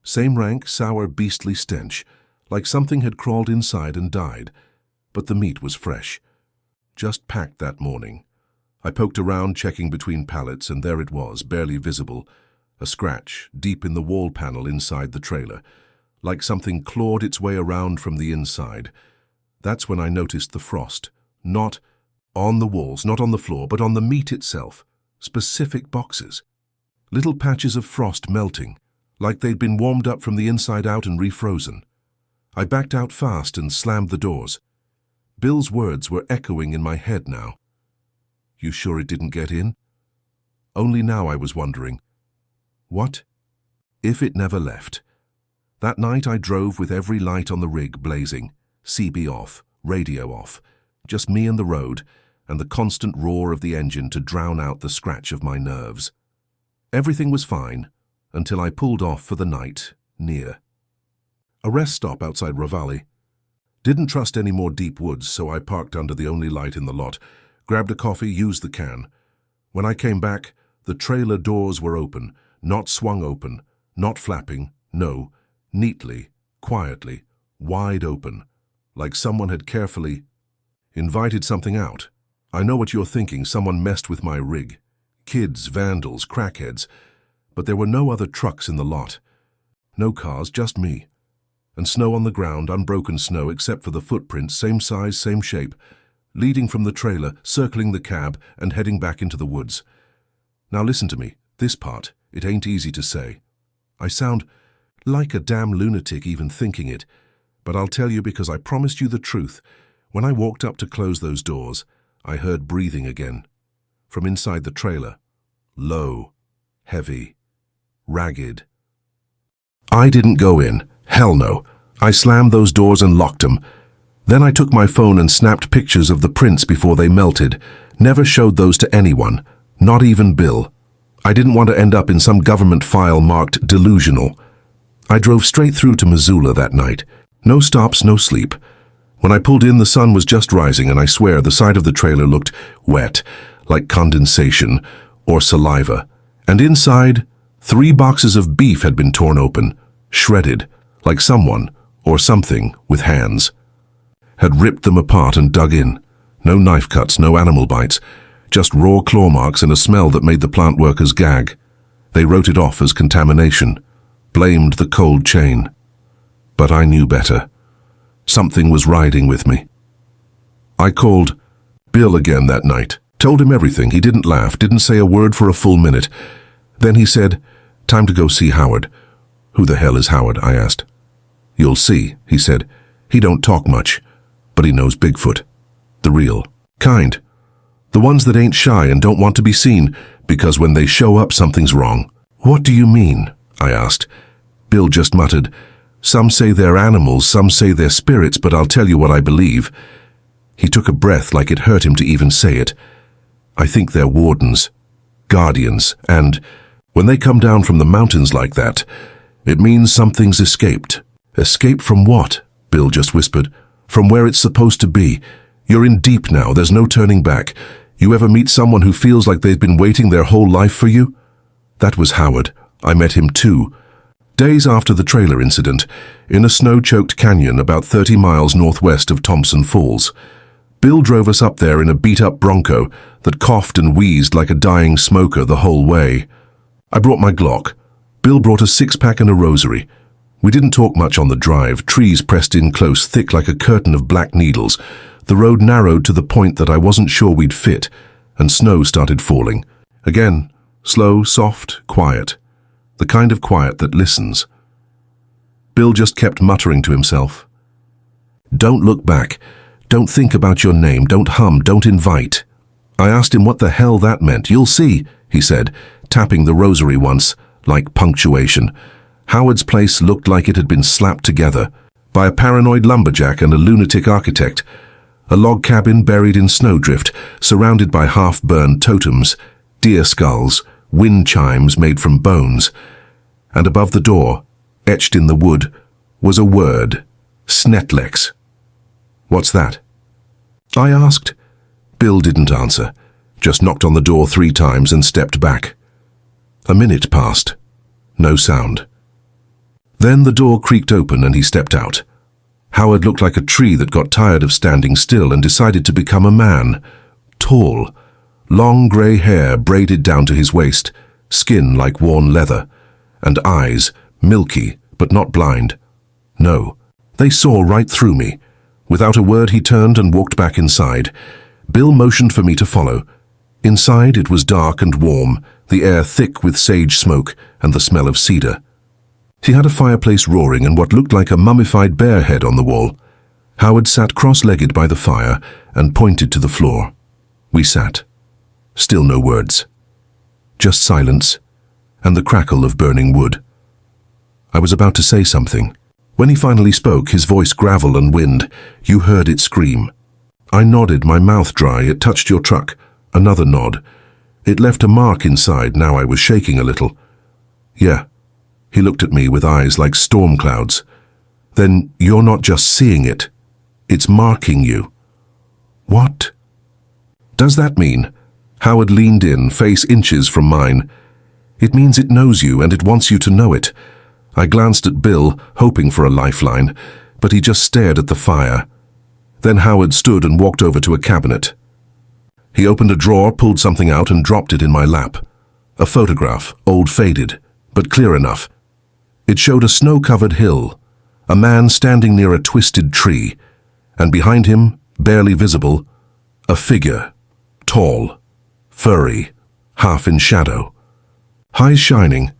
Same rank, sour, beastly stench, like something had crawled inside and died. But the meat was fresh. Just packed that morning. I poked around, checking between pallets, and there it was, barely visible. A scratch, deep in the wall panel inside the trailer, like something clawed its way around from the inside. That's when I noticed the frost. Not on the walls, not on the floor, but on the meat itself. Specific boxes. Little patches of frost melting, like they'd been warmed up from the inside out and refrozen. I backed out fast and slammed the doors. Bill's words were echoing in my head now. You sure it didn't get in? Only now I was wondering. What if it never left? That night I drove with every light on the rig blazing, CB off, radio off, just me and the road, and the constant roar of the engine to drown out the scratch of my nerves. Everything was fine, until I pulled off for the night, near a rest stop outside Ravalli. Didn't trust any more deep woods, so I parked under the only light in the lot, grabbed a coffee, used the can. When I came back, the trailer doors were open, not swung open, not flapping, no, neatly, quietly, wide open, like someone had carefully invited something out. I know what you're thinking, someone messed with my rig. Kids, vandals, crackheads. But there were no other trucks in the lot. No cars, just me. And snow on the ground, unbroken snow except for the footprints, same size, same shape, leading from the trailer, circling the cab, and heading back into the woods. Now listen to me, this part, it ain't easy to say. I sound like a damn lunatic even thinking it, but I'll tell you because I promised you the truth. When I walked up to close those doors, I heard breathing again. From inside the trailer. Low, heavy, ragged. I didn't go in. Hell no. I slammed those doors and locked them. Then I took my phone and snapped pictures of the prints before they melted. Never showed those to anyone, not even Bill. I didn't want to end up in some government file marked delusional. I drove straight through to Missoula that night. No stops, no sleep. When I pulled in, the sun was just rising, and I swear the side of the trailer looked wet, like condensation or saliva. And inside, 3 boxes of beef had been torn open, shredded, like someone, or something, with hands, had ripped them apart and dug in. No knife cuts, no animal bites, just raw claw marks and a smell that made the plant workers gag. They wrote it off as contamination, blamed the cold chain. But I knew better. Something was riding with me. I called Bill again that night, told him everything. He didn't laugh, didn't say a word for a full minute. Then he said, "Time to go see Howard." "Who the hell is Howard?" I asked. "You'll see," he said. "He don't talk much, but he knows Bigfoot. The real kind. The ones that ain't shy and don't want to be seen, because when they show up, something's wrong." "What do you mean?" I asked. Bill just muttered, "Some say they're animals, some say they're spirits, but I'll tell you what I believe." He took a breath like it hurt him to even say it. "I think they're wardens, guardians, and when they come down from the mountains like that, it means something's escaped." "Escape from what?" Bill just whispered. "From where it's supposed to be. You're in deep now, there's no turning back. You ever meet someone who feels like they've been waiting their whole life for you?" That was Howard. I met him too. Days after the trailer incident, in a snow-choked canyon about 30 miles northwest of Thompson Falls. Bill drove us up there in a beat-up Bronco that coughed and wheezed like a dying smoker the whole way. I brought my Glock. Bill brought a 6-pack and a rosary. We didn't talk much on the drive, trees pressed in close, thick like a curtain of black needles. The road narrowed to the point that I wasn't sure we'd fit, and snow started falling. Again, slow, soft, quiet. The kind of quiet that listens. Bill just kept muttering to himself. "Don't look back. Don't think about your name. Don't hum. Don't invite." I asked him what the hell that meant. "You'll see," he said, tapping the rosary once, like punctuation. Howard's place looked like it had been slapped together by a paranoid lumberjack and a lunatic architect. A log cabin buried in snowdrift, surrounded by half-burned totems, deer skulls, wind chimes made from bones. And above the door, etched in the wood, was a word, Snetlex. "What's that?" I asked. Bill didn't answer, just knocked on the door 3 times and stepped back. A minute passed. No sound. Then the door creaked open and he stepped out. Howard looked like a tree that got tired of standing still and decided to become a man. Tall, long grey hair braided down to his waist, skin like worn leather, and eyes, milky but not blind. No, they saw right through me. Without a word he turned and walked back inside. Bill motioned for me to follow. Inside it was dark and warm, the air thick with sage smoke and the smell of cedar. He had a fireplace roaring and what looked like a mummified bear head on the wall. Howard sat cross-legged by the fire and pointed to the floor. We sat. Still no words. Just silence and the crackle of burning wood. I was about to say something. When he finally spoke, his voice gravel and wind, you heard it scream. I nodded, my mouth dry. "It touched your truck." Another nod. "It left a mark inside." Now I was shaking a little. "Yeah." He looked at me with eyes like storm clouds. "Then you're not just seeing it. It's marking you." "What does that mean?" Howard leaned in, face inches from mine. "It means it knows you and it wants you to know it." I glanced at Bill, hoping for a lifeline, but he just stared at the fire. Then Howard stood and walked over to a cabinet. He opened a drawer, pulled something out and dropped it in my lap. A photograph, old faded, but clear enough. It showed a snow-covered hill, a man standing near a twisted tree, and behind him, barely visible, a figure, tall, furry, half in shadow. "Eyes shining.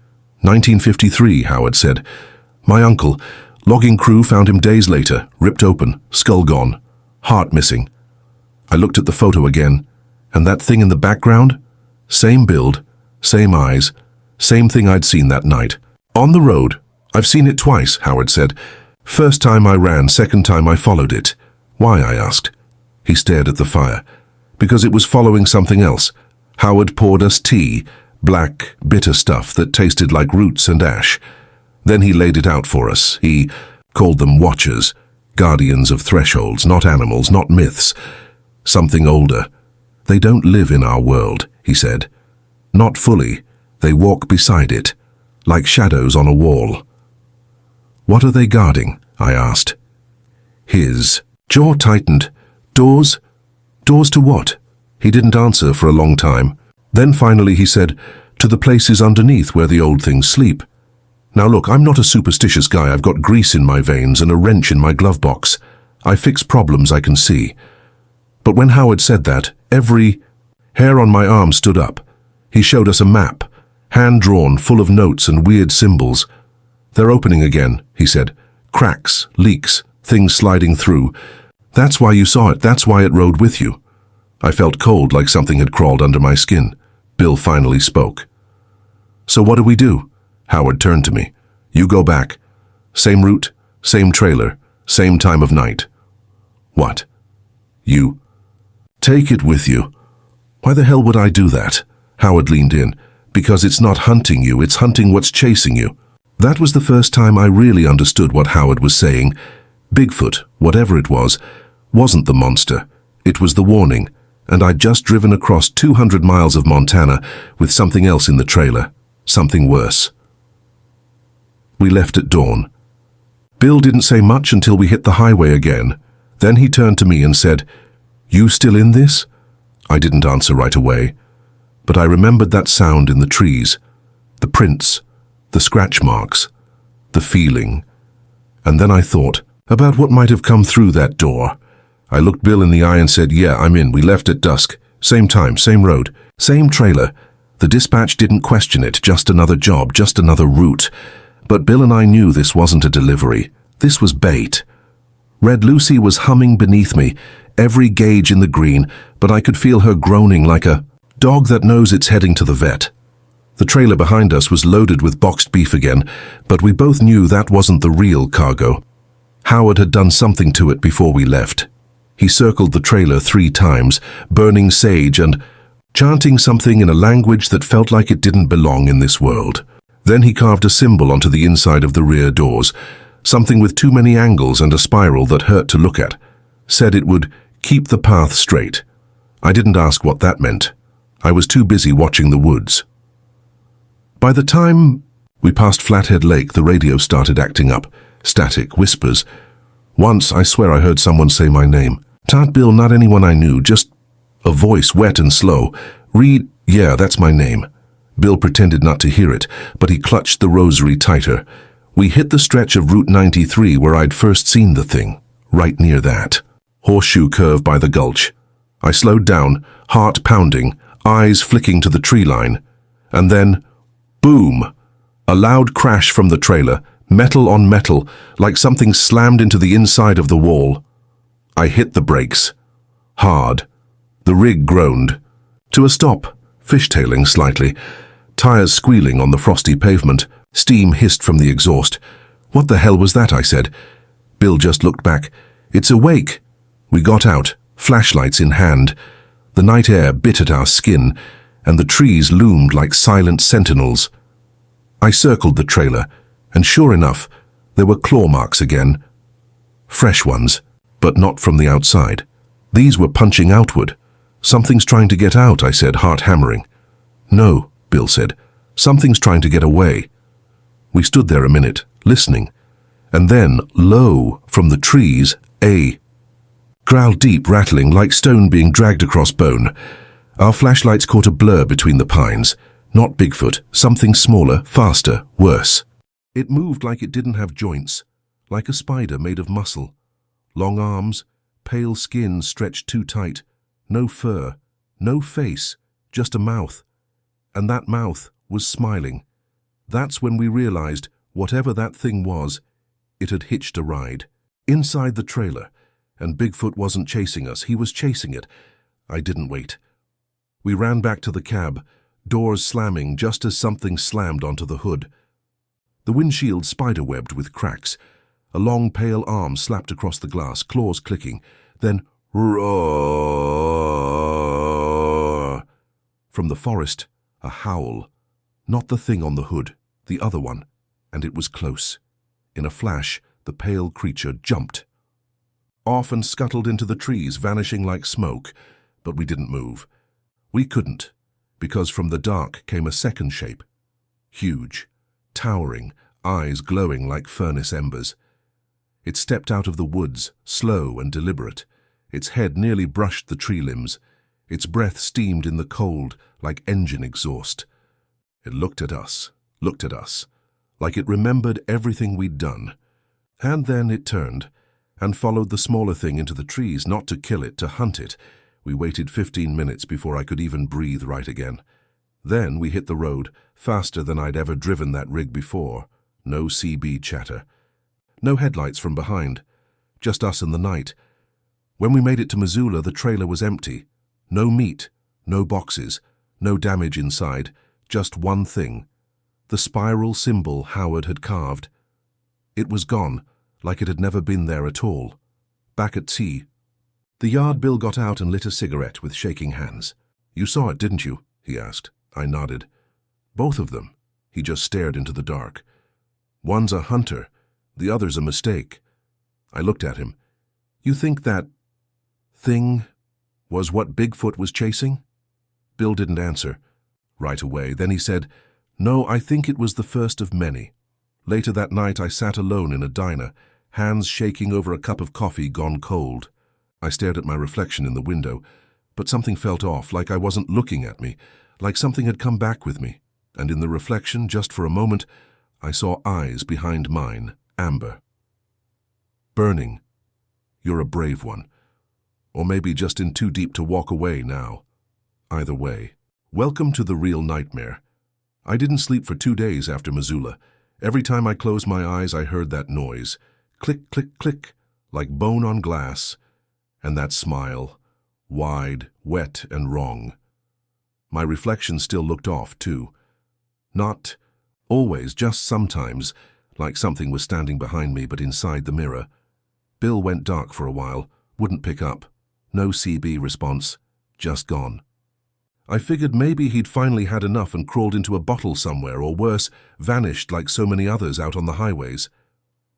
1953, Howard said. "My uncle, logging crew found him days later, ripped open, skull gone, heart missing." I looked at the photo again, and that thing in the background? Same build, same eyes, same thing I'd seen that night. "On the road. I've seen it twice," Howard said. "First time I ran, second time I followed it." "Why?" I asked. He stared at the fire. "Because it was following something else. Howard poured us tea, black, bitter stuff that tasted like roots and ash. Then he laid it out for us. He called them watchers. Guardians of thresholds, not animals, not myths. Something older. They don't live in our world, he said. Not fully. They walk beside it, like shadows on a wall. What are they guarding? I asked. His jaw tightened. Doors? Doors to what? He didn't answer for a long time. Then finally he said, to the places underneath where the old things sleep. Now look, I'm not a superstitious guy. I've got grease in my veins and a wrench in my glove box. I fix problems I can see. But when Howard said that, every hair on my arm stood up. He showed us a map, hand-drawn, full of notes and weird symbols. They're opening again, he said. Cracks, leaks, things sliding through. That's why you saw it. That's why it rode with you. I felt cold, like something had crawled under my skin. Bill finally spoke. So what do we do? Howard turned to me. You go back. Same route, same trailer, same time of night. What? You? Take it with you. Why the hell would I do that? Howard leaned in. Because it's not hunting you, it's hunting what's chasing you. That was the first time I really understood what Howard was saying. Bigfoot, whatever it was, wasn't the monster. It was the warning, and I'd just driven across 200 miles of Montana with something else in the trailer, something worse. We left at dawn. Bill didn't say much until we hit the highway again. Then he turned to me and said, "You still in this?" I didn't answer right away, but I remembered that sound in the trees, the prints, the scratch marks, the feeling. And then I thought about what might have come through that door. I looked Bill in the eye and said, "Yeah, I'm in. We left at dusk. Same time, same road, same trailer." The dispatch didn't question it, just another job, just another route. But Bill and I knew this wasn't a delivery. This was bait. Red Lucy was humming beneath me, every gauge in the green, but I could feel her groaning like a dog that knows it's heading to the vet. The trailer behind us was loaded with boxed beef again, but we both knew that wasn't the real cargo. Howard had done something to it before we left. He circled the trailer 3 times, burning sage and chanting something in a language that felt like it didn't belong in this world. Then he carved a symbol onto the inside of the rear doors, something with too many angles and a spiral that hurt to look at. Said it would keep the path straight. I didn't ask what that meant. I was too busy watching the woods. By the time we passed Flathead Lake, the radio started acting up. Static, whispers. Once, I swear I heard someone say my name. "Tart Bill," not anyone I knew, just a voice, wet and slow. "Reed, yeah, that's my name." Bill pretended not to hear it, but he clutched the rosary tighter. We hit the stretch of Route 93 where I'd first seen the thing, right near that. Horseshoe curve by the gulch. I slowed down, heart pounding, eyes flicking to the tree line. And then, boom! A loud crash from the trailer, metal on metal, like something slammed into the inside of the wall. I hit the brakes. Hard. The rig groaned. To a stop, fishtailing slightly. Tires squealing on the frosty pavement. Steam hissed from the exhaust. "What the hell was that?" I said. Bill just looked back. "It's a wake." We got out, flashlights in hand. The night air bit at our skin, and the trees loomed like silent sentinels. I circled the trailer, and sure enough, there were claw marks again. Fresh ones, but not from the outside. These were punching outward. "Something's trying to get out," I said, heart hammering. "No," Bill said. "Something's trying to get away." We stood there a minute, listening, and then, low, from the trees, a growl, deep, rattling, like stone being dragged across bone. Our flashlights caught a blur between the pines. Not Bigfoot, something smaller, faster, worse. It moved like it didn't have joints, like a spider made of muscle. Long arms, pale skin stretched too tight, no fur, no face, just a mouth. And that mouth was smiling. That's when we realized, whatever that thing was, it had hitched a ride. Inside the trailer, and Bigfoot wasn't chasing us, he was chasing it. I didn't wait. We ran back to the cab, doors slamming just as something slammed onto the hood. The windshield spiderwebbed with cracks. A long pale arm slapped across the glass, claws clicking. Then, roar! From the forest, a howl. Not the thing on the hood, the other one, and it was close. In a flash, the pale creature jumped. off and scuttled into the trees, vanishing like smoke, but we didn't move. We couldn't, because from the dark came a second shape. Huge, towering, eyes glowing like furnace embers. It stepped out of the woods, slow and deliberate. Its head nearly brushed the tree limbs. Its breath steamed in the cold like engine exhaust. It looked at us, like it remembered everything we'd done. And then it turned and followed the smaller thing into the trees, not to kill it, to hunt it. We waited 15 minutes before I could even breathe right again. Then we hit the road, faster than I'd ever driven that rig before. No CB chatter. No headlights from behind. Just us and the night. When we made it to Missoula, the trailer was empty. No meat, no boxes, no damage inside. Just one thing. The spiral symbol Howard had carved. It was gone, like it had never been there at all. Back at sea. The yard Bill got out and lit a cigarette with shaking hands. "You saw it, didn't you?" he asked. I nodded. "Both of them." He just stared into the dark. "One's a hunter, the other's a mistake." I looked at him. "You think that thing was what Bigfoot was chasing?" Bill didn't answer right away. Then he said, "No, I think it was the first of many." Later that night I sat alone in a diner, hands shaking over a cup of coffee gone cold. I stared at my reflection in the window, but something felt off, like I wasn't looking at me, like something had come back with me. And in the reflection, just for a moment, I saw eyes behind mine, amber. "Burning. You're a brave one. Or maybe just in too deep to walk away now. Either way. Welcome to the real nightmare. I didn't sleep for 2 days after Missoula. Every time I closed my eyes, I heard that noise. Click, click, click, like bone on glass. And that smile, wide, wet, and wrong. My reflection still looked off, too. Not always, just sometimes, like something was standing behind me but inside the mirror. Bill went dark for a while, wouldn't pick up. No CB response, just gone. I figured maybe he'd finally had enough and crawled into a bottle somewhere, or worse, vanished like so many others out on the highways.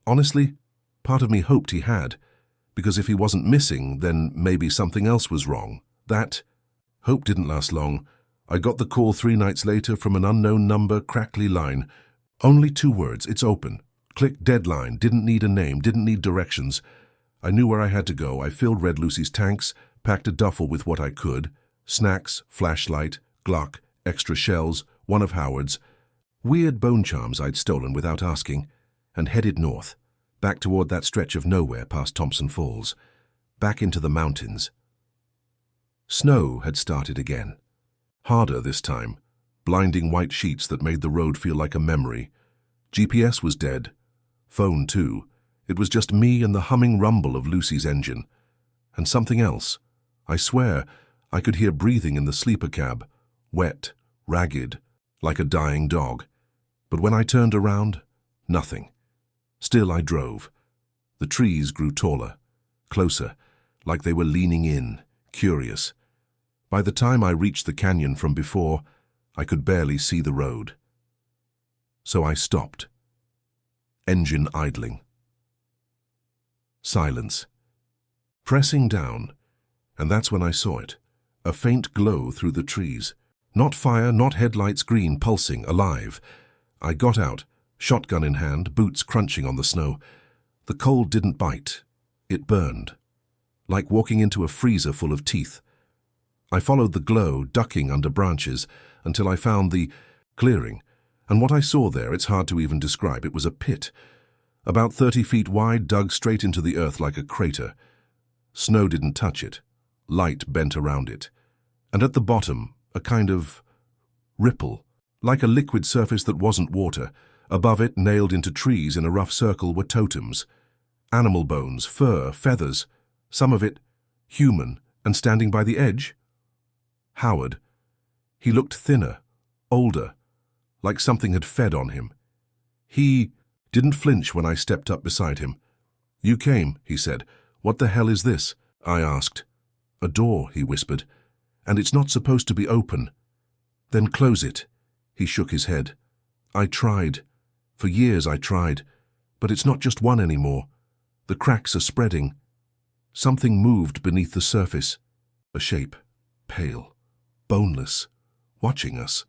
Honestly, part of me hoped he had, because if he wasn't missing, then maybe something else was wrong. That hope didn't last long. I got the call 3 nights later from an unknown number, crackly line. Only 2 words, "It's open." Click, deadline, didn't need a name, didn't need directions. I knew where I had to go. I filled Red Lucy's tanks, packed a duffel with what I could. Snacks, flashlight, Glock, extra shells, one of Howard's. Weird bone charms I'd stolen without asking. And headed north, back toward that stretch of nowhere past Thompson Falls. Back into the mountains. Snow had started again. Harder this time. Blinding white sheets that made the road feel like a memory. GPS was dead. Phone, too. It was just me and the humming rumble of Lucy's engine. And something else. I swear, I could hear breathing in the sleeper cab. Wet, ragged, like a dying dog. But when I turned around, nothing. Still I drove. The trees grew taller, closer, like they were leaning in, curious. By the time I reached the canyon from before, I could barely see the road. So I stopped. Engine idling. Silence. Pressing down, and that's when I saw it. A faint glow through the trees. Not fire, not headlights, green, pulsing, alive. I got out, shotgun in hand, boots crunching on the snow. The cold didn't bite. It burned. Like walking into a freezer full of teeth. I followed the glow, ducking under branches, until I found the clearing. And what I saw there, it's hard to even describe. It was a pit. About 30 feet wide, dug straight into the earth like a crater. Snow didn't touch it. Light bent around it. And at the bottom, a kind of ripple, like a liquid surface that wasn't water. Above it, nailed into trees in a rough circle, were totems. Animal bones, fur, feathers, some of it human, and standing by the edge. Howard. He looked thinner, older, like something had fed on him. He didn't flinch when I stepped up beside him. "You came," he said. "What the hell is this?" I asked. "A door," he whispered. "And it's not supposed to be open." "Then close it." He shook his head. "I tried. For years I tried. But it's not just one anymore. The cracks are spreading." Something moved beneath the surface. A shape, pale, boneless, watching us.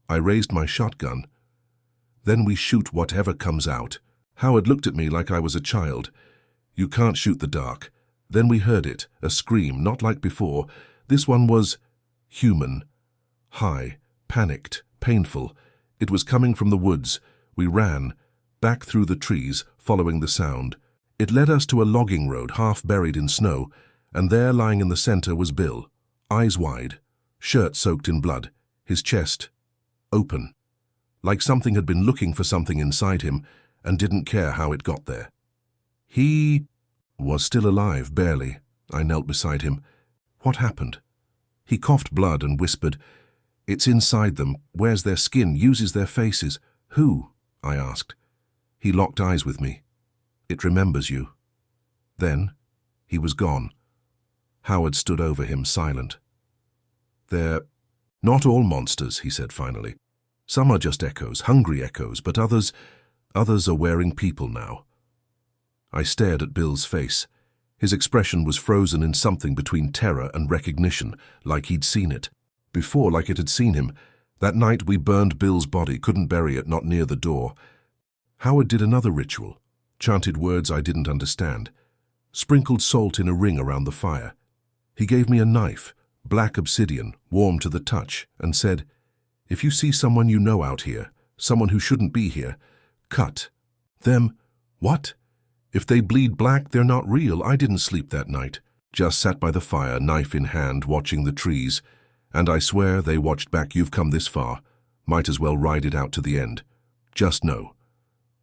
I raised my shotgun. Then we shoot whatever comes out. Howard looked at me like I was a child. You can't shoot the dark. Then we heard it, a scream, not like before. This one was human. High, panicked, painful. It was coming from the woods. We ran, back through the trees, following the sound. It led us to a logging road half buried in snow, and there lying in the center was Bill, eyes wide, shirt soaked in blood, his chest open, like something had been looking for something inside him and didn't care how it got there. He was still alive, barely. I knelt beside him. What happened? He coughed blood and whispered, "It's inside them, wears their skin, uses their faces." "Who?" I asked. He locked eyes with me. "It remembers you." Then he was gone. Howard stood over him, silent. "They're not all monsters," he said finally. "Some are just echoes, hungry echoes, but others are wearing people now." I stared at Bill's face. His expression was frozen in something between terror and recognition, like he'd seen it. Before, like it had seen him. That night we burned Bill's body, couldn't bury it, not near the door. Howard did another ritual, chanted words I didn't understand, sprinkled salt in a ring around the fire. He gave me a knife, black obsidian, warm to the touch, and said, "If you see someone you know out here, someone who shouldn't be here, cut them." "What? If they bleed black, they're not real." I didn't sleep that night, just sat by the fire, knife in hand, watching the trees. And I swear they watched back. You've come this far. Might as well ride it out to the end. Just know,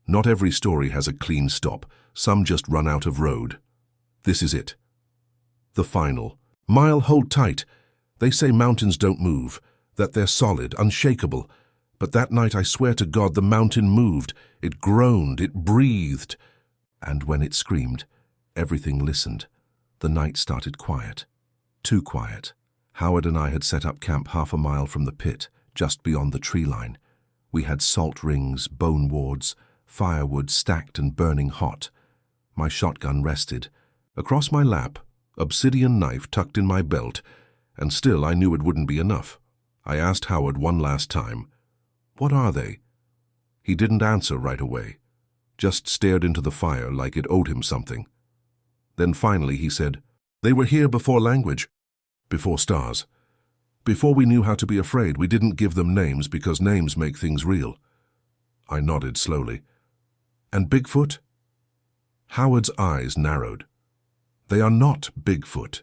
not every story has a clean stop. Some just run out of road. This is it. The final. Mile, hold tight. They say mountains don't move, that they're solid, unshakable. But that night, I swear to God, the mountain moved. It groaned, it breathed. And when it screamed, everything listened. The night started quiet. Too quiet. Howard and I had set up camp half a mile from the pit, just beyond the tree line. We had salt rings, bone wards, firewood stacked and burning hot. My shotgun rested. Across my lap, obsidian knife tucked in my belt, and still I knew it wouldn't be enough. I asked Howard one last time, "What are they?" He didn't answer right away, just stared into the fire like it owed him something. Then finally he said, "They were here before language, before stars. Before we knew how to be afraid, we didn't give them names because names make things real." I nodded slowly. "And Bigfoot?" Howard's eyes narrowed. "They are not Bigfoot.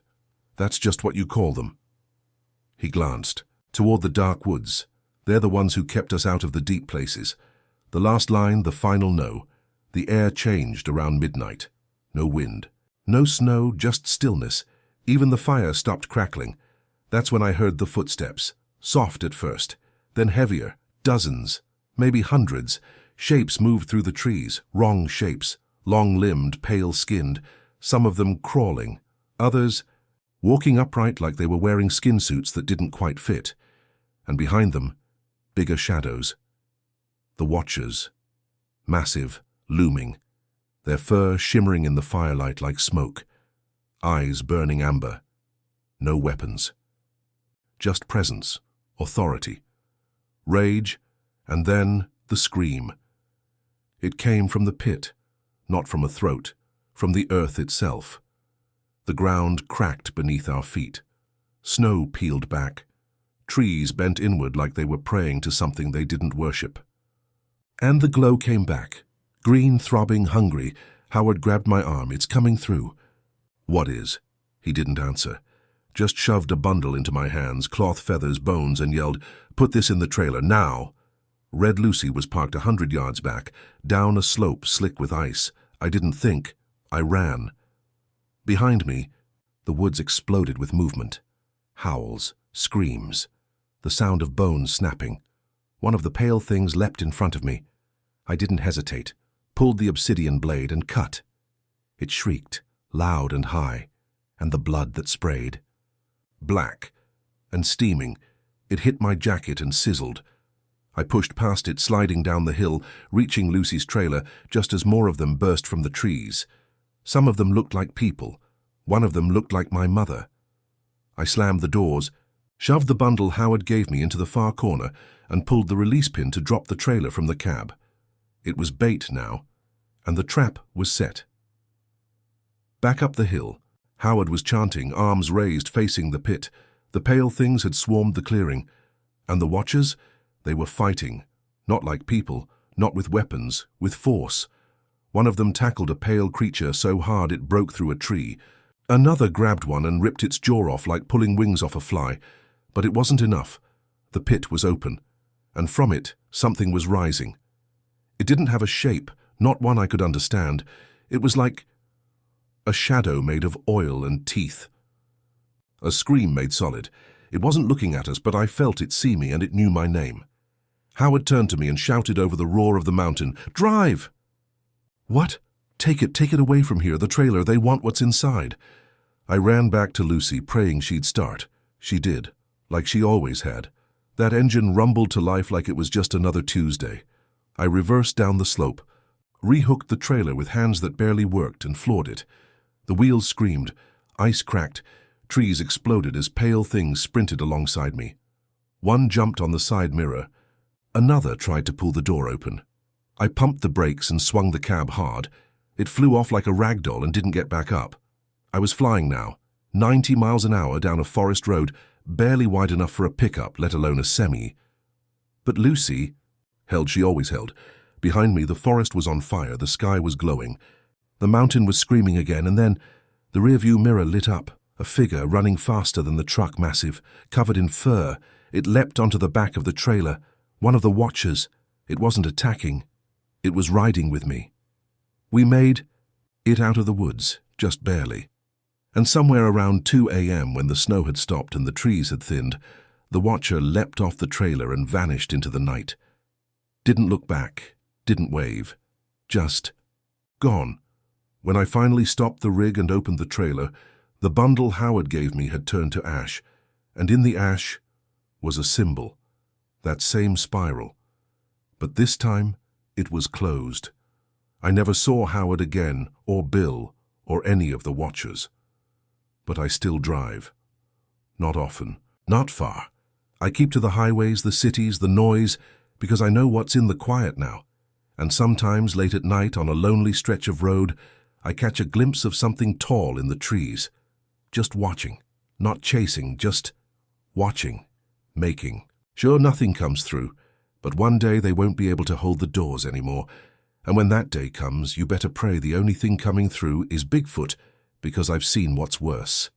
That's just what you call them." He glanced toward the dark woods. They're the ones who kept us out of the deep places. The last line, the final no. The air changed around midnight. No wind. No snow, just stillness. Even the fire stopped crackling. That's when I heard the footsteps. Soft at first, then heavier. Dozens, maybe hundreds. Shapes moved through the trees. Wrong shapes. Long-limbed, pale-skinned. Some of them crawling. Others walking upright like they were wearing skin suits that didn't quite fit. And behind them, bigger shadows. The Watchers. Massive, looming. Their fur shimmering in the firelight like smoke. Eyes burning amber. No weapons. Just presence, authority, rage, and then the scream. It came from the pit, not from a throat, from the earth itself. The ground cracked beneath our feet. Snow peeled back. Trees bent inward like they were praying to something they didn't worship. And the glow came back. Green, throbbing, hungry. Howard grabbed my arm. "It's coming through." "What is?" He didn't answer. Just shoved a bundle into my hands, cloth, feathers, bones, and yelled, "Put this in the trailer, now!" Red Lucy was parked 100 yards back, down a slope slick with ice. I didn't think. I ran. Behind me, the woods exploded with movement. Howls, screams, the sound of bones snapping. One of the pale things leapt in front of me. I didn't hesitate, pulled the obsidian blade and cut. It shrieked, loud and high, and the blood that sprayed. Black and steaming, it hit my jacket and sizzled. I pushed past it, sliding down the hill, reaching Lucy's trailer just as more of them burst from the trees. Some of them looked like people. One of them looked like my mother. I slammed the doors, shoved the bundle Howard gave me into the far corner, and pulled the release pin to drop the trailer from the cab. It was bait now, and the trap was set. Back up the hill, Howard was chanting, arms raised, facing the pit. The pale things had swarmed the clearing, and the watchers, they were fighting, not like people, not with weapons, with force. One of them tackled a pale creature so hard it broke through a tree. Another grabbed one and ripped its jaw off like pulling wings off a fly. But it wasn't enough. The pit was open, and from it something was rising. It didn't have a shape, not one I could understand. It was like a shadow made of oil and teeth. A scream made solid. It wasn't looking at us, but I felt it see me, and it knew my name. Howard turned to me and shouted over the roar of the mountain, "Drive!" "What? Take it away from here, the trailer, they want what's inside." I ran back to Lucy, praying she'd start. She did, like she always had. That engine rumbled to life like it was just another Tuesday. I reversed down the slope, rehooked the trailer with hands that barely worked, and floored it. The wheels screamed, ice cracked, trees exploded as pale things sprinted alongside me. One jumped on the side mirror. Another tried to pull the door open. I pumped the brakes and swung the cab hard. It flew off like a rag doll and didn't get back up. I was flying now, 90 miles an hour down a forest road, barely wide enough for a pickup, let alone a semi. But Lucy held she always held. Behind me, the forest was on fire, the sky was glowing. The mountain was screaming again, and then the rearview mirror lit up. A figure running faster than the truck, massive, covered in fur. It leapt onto the back of the trailer. One of the watchers. It wasn't attacking. It was riding with me. We made it out of the woods, just barely. And somewhere around 2 a.m., when the snow had stopped and the trees had thinned, the watcher leapt off the trailer and vanished into the night. Didn't look back, didn't wave. Just gone. When I finally stopped the rig and opened the trailer, the bundle Howard gave me had turned to ash, and in the ash was a symbol, that same spiral. But this time, it was closed. I never saw Howard again, or Bill, or any of the watchers. But I still drive. Not often, not far. I keep to the highways, the cities, the noise, because I know what's in the quiet now. And sometimes, late at night, on a lonely stretch of road, I catch a glimpse of something tall in the trees. Just watching, not chasing, just watching, making. Sure, nothing comes through, but one day they won't be able to hold the doors anymore. And when that day comes, you better pray the only thing coming through is Bigfoot, because I've seen what's worse.